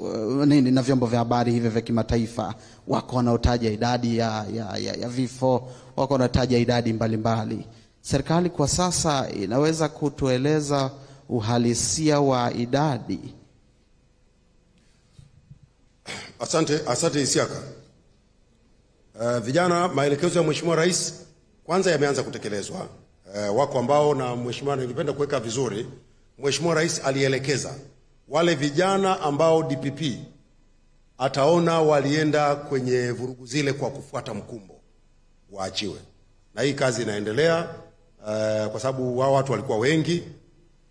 nini na vyombo vya habari hivi vya kimataifa, wako wanaotaja idadi ya vifo, wako wanataja idadi mbalimbali. Serikali kwa sasa inaweza kutueleza uhalisia wa idadi? Asante Isiaka. Vijana, maelekezo ya Mheshimiwa Rais kwanza yameanza kutekelezwa. Wako ambao, na Mheshimiwa, nilipenda kuweka vizuri, Mheshimiwa Rais alielekeza wale vijana ambao DPP ataona walienda kwenye vurugu zile kwa kufuata mkumbo waachiwe, na hii kazi inaendelea kwa sababu wao watu walikuwa wengi.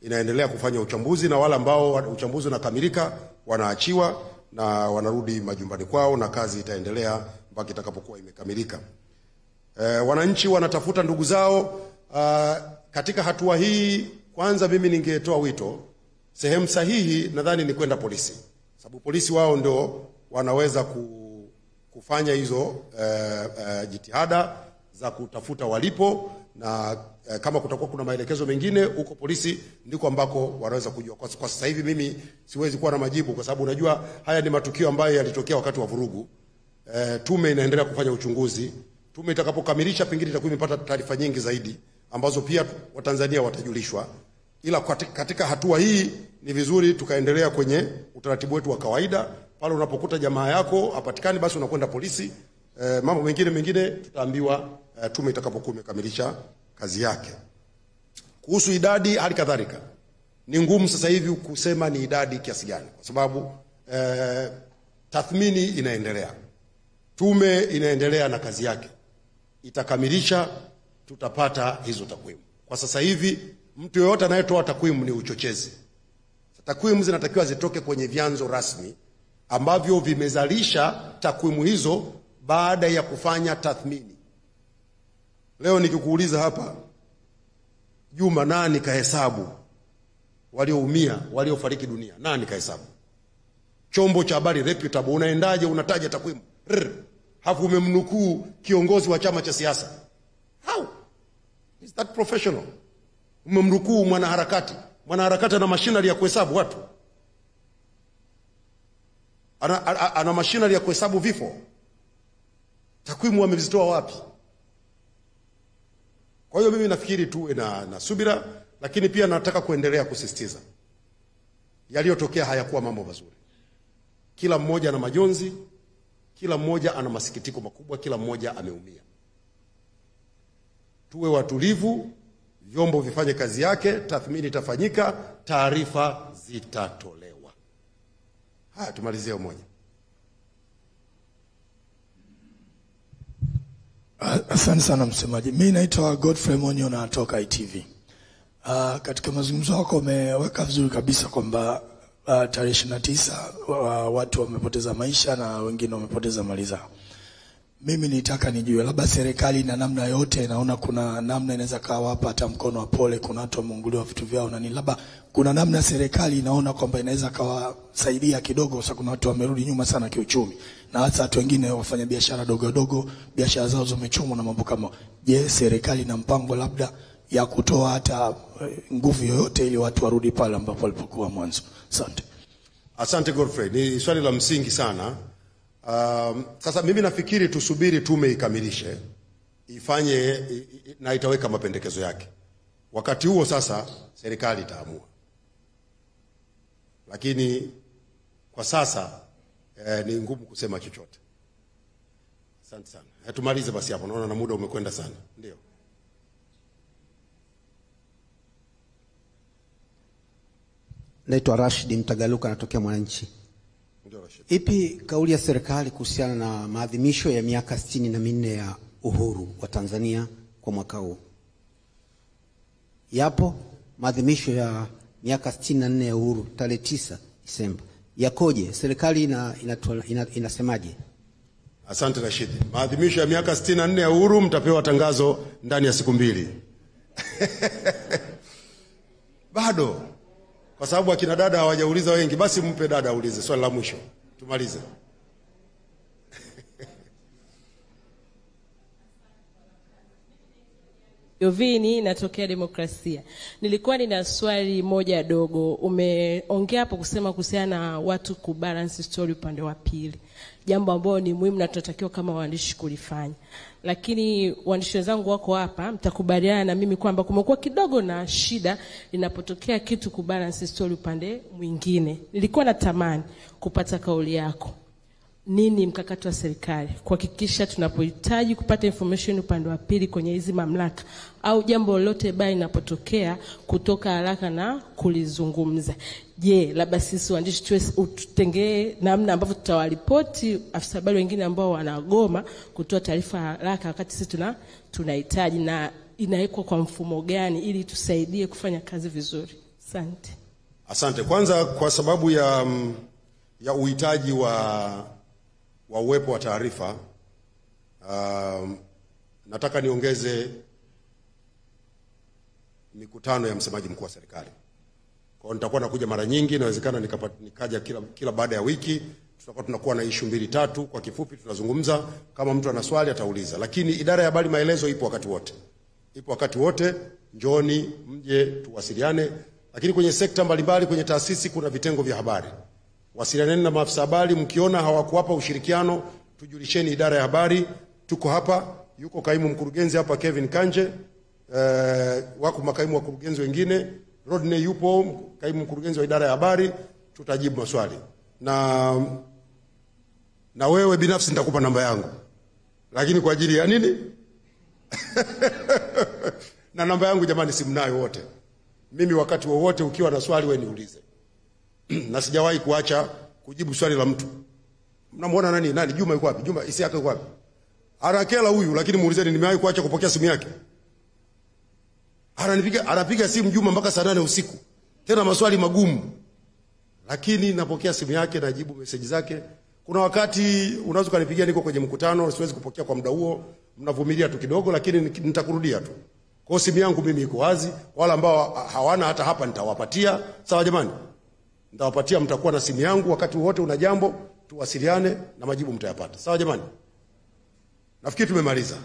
Inaendelea kufanya uchambuzi, na wale ambao uchambuzi unakamilika wanaachiwa na wanarudi majumbani kwao, na kazi itaendelea mpaka itakapokuwa imekamilika. Wananchi wanatafuta ndugu zao. Katika hatua hii, kwanza mimi ningetoa wito, sehemu sahihi nadhani ni kwenda polisi, sababu polisi wao ndio wanaweza kufanya hizo jitihada za kutafuta walipo, na kama kutakuwa kuna maelekezo mengine huko polisi ndiko ambako wanaweza kujua. Kwa sasa hivi mimi siwezi kuwa na majibu, kwa sababu unajua haya ni matukio ambayo yalitokea wakati wa vurugu. Tume inaendelea kufanya uchunguzi. Tume itakapokamilisha, pengine itakuwa imepata taarifa nyingi zaidi ambazo pia Watanzania watajulishwa. Ila katika hatua hii ni vizuri tukaendelea kwenye utaratibu wetu wa kawaida. Pale unapokuta jamaa yako hapatikani, basi unakwenda polisi. Mambo mengine tutaambiwa tume itakapokuwa imekamilisha kazi yake. Kuhusu idadi, hali kadhalika ni ngumu sasa hivi kusema ni idadi kiasi gani, kwa sababu tathmini inaendelea. Tume inaendelea na kazi yake, itakamilisha, tutapata hizo takwimu. Kwa sasa hivi mtu yeyote anayetoa takwimu ni uchochezi. Takwimu zinatakiwa zitoke kwenye vyanzo rasmi ambavyo vimezalisha takwimu hizo baada ya kufanya tathmini. Leo nikikuuliza hapa, Juma, nani kahesabu walioumia, waliofariki dunia? Nani kahesabu? Chombo cha habari reputable, unaendaje unataja takwimu? Hafu umemnukuu kiongozi wa chama cha siasa. How is that professional? Umemnukuu mwanaharakati ana machinery ya kuhesabu watu, ana machinery ya kuhesabu vifo. Takwimu wamezitoa wapi? Kwa hiyo mimi nafikiri tuwe na subira, lakini pia nataka kuendelea kusisitiza yaliyotokea hayakuwa mambo mazuri. Kila mmoja ana majonzi, kila mmoja ana masikitiko makubwa, kila mmoja ameumia. Tuwe watulivu, vyombo vifanye kazi yake, tathmini itafanyika, taarifa zitatolewa. Haya, tumalizie umoja. Asante sana msemaji. Mimi naitwa Godfrey Monyo, natoka ITV. Katika mazungumzo yako umeweka vizuri kabisa kwamba tarehe 29 watu wamepoteza maisha na wengine wamepoteza mali zao. Mimi nitaka nijue labda serikali na namna yote inaona kuna namna inaweza kawapa hata mkono wa pole, kuna watu wameunguliwa vitu vyao na ni labda kuna namna serikali inaona kwamba inaweza kawasaidia kidogo, kwa sababu kuna watu wamerudi nyuma sana kiuchumi, na hata watu wengine wafanya biashara dogo biashara zao zimechomwa na mambo kama. Je, serikali ina mpango labda ya kutoa hata nguvu yoyote ili watu warudi pale ambapo walipokuwa mwanzo? Asante Godfrey, ni swali la msingi sana. Sasa mimi nafikiri tusubiri tume ikamilishe, ifanye na itaweka mapendekezo yake. Wakati huo sasa serikali itaamua. Lakini kwa sasa ni ngumu kusema chochote. Asante sana. Tumalize basi hapo, naona na muda umekwenda sana. Ndio. Naitwa Rashid Mtagaluka, natokea Mwananchi. Ipi kauli ya serikali kuhusiana na maadhimisho ya miaka 64 ya uhuru wa Tanzania kwa mwaka huu? Yapo maadhimisho ya miaka 64 ya uhuru tarehe 9 Disemba. Yakoje? Serikali inasemaje? Asante Rashid. Maadhimisho ya miaka 64 ya uhuru mtapewa tangazo ndani ya siku 2. Bado kwa sababu akina dada hawajauliza wengi, basi mpe dada aulize swali la mwisho tumalize. Yovini, natokea Demokrasia. Nilikuwa nina swali moja dogo. Umeongea hapo kusema kuhusiana na watu kubalance story upande wa pili, jambo ambalo ni muhimu na tunatakiwa kama waandishi kulifanya. Lakini waandishi wenzangu wako hapa, mtakubaliana na mimi kwamba kumekuwa kidogo na shida linapotokea kitu kubalance story upande mwingine. Nilikuwa natamani kupata kauli yako. Nini mkakati wa serikali kuhakikisha tunapohitaji kupata information upande wa pili kwenye hizi mamlaka au jambo lolote baya linapotokea kutoka haraka na kulizungumza? Je, labda sisi waandishi tutengee namna ambavyo tutawaripoti afisa habari wengine ambao wanagoma kutoa taarifa haraka wakati sisi tunahitaji, na inawekwa kwa mfumo gani ili tusaidie kufanya kazi vizuri? Asante. Asante. Kwanza kwa sababu ya uhitaji wa uwepo wa taarifa, nataka niongeze mikutano ya msemaji mkuu wa serikali. Kwa nitakuwa nakuja mara nyingi, inawezekana nikaja kila baada ya wiki. Tutakuwa tunakuwa na issue 2-3 kwa kifupi tunazungumza. Kama mtu ana swali atauliza. Lakini idara ya habari maelezo ipo wakati wote. Ipo wakati wote, njooni mje tuwasiliane. Lakini kwenye sekta mbalimbali, kwenye taasisi kuna vitengo vya habari. Wasilianeni na maafisa habari, mkiona hawakuwapa ushirikiano tujulisheni idara ya habari. Tuko hapa, yuko kaimu mkurugenzi hapa Kevin Kanje, wako makaimu wakurugenzi wengine, Rodney yupo kaimu mkurugenzi wa idara ya habari, tutajibu maswali. Na wewe binafsi nitakupa namba yangu. Lakini kwa ajili ya nini? Na namba yangu jamani simnayo wote. Mimi wakati wowote ukiwa na swali wewe niulize. Na sijawahi kuacha kujibu swali la mtu. Mnamuona nani? Juma yuko wapi? Juma Isiaka yuko wapi? Arakela huyu, lakini muulizeni nimewahi kuacha kupokea simu yake. Anapiga simu Juma mpaka saa 8 usiku. Tena maswali magumu. Lakini napokea simu yake, najibu message zake. Kuna wakati unaweza kunipigia niko kwenye mkutano, siwezi kupokea kwa muda huo, mnavumilia tu kidogo, lakini nitakurudia tu. Kwa simu yangu mimi iko wazi, wala ambao hawana hata hapa nitawapatia. Sawa jamani? Nitawapatia, mtakuwa na simu yangu wakati wote una jambo, tuwasiliane na majibu mtayapata. Sawa jamani? Nafikiri tumemaliza.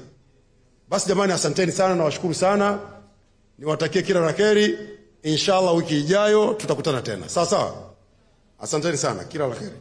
Basi jamani, asanteni sana na washukuru sana. Niwatakie kila la kheri. Inshallah wiki ijayo tutakutana tena. Sawa sawa? Asanteni sana, kila la kheri.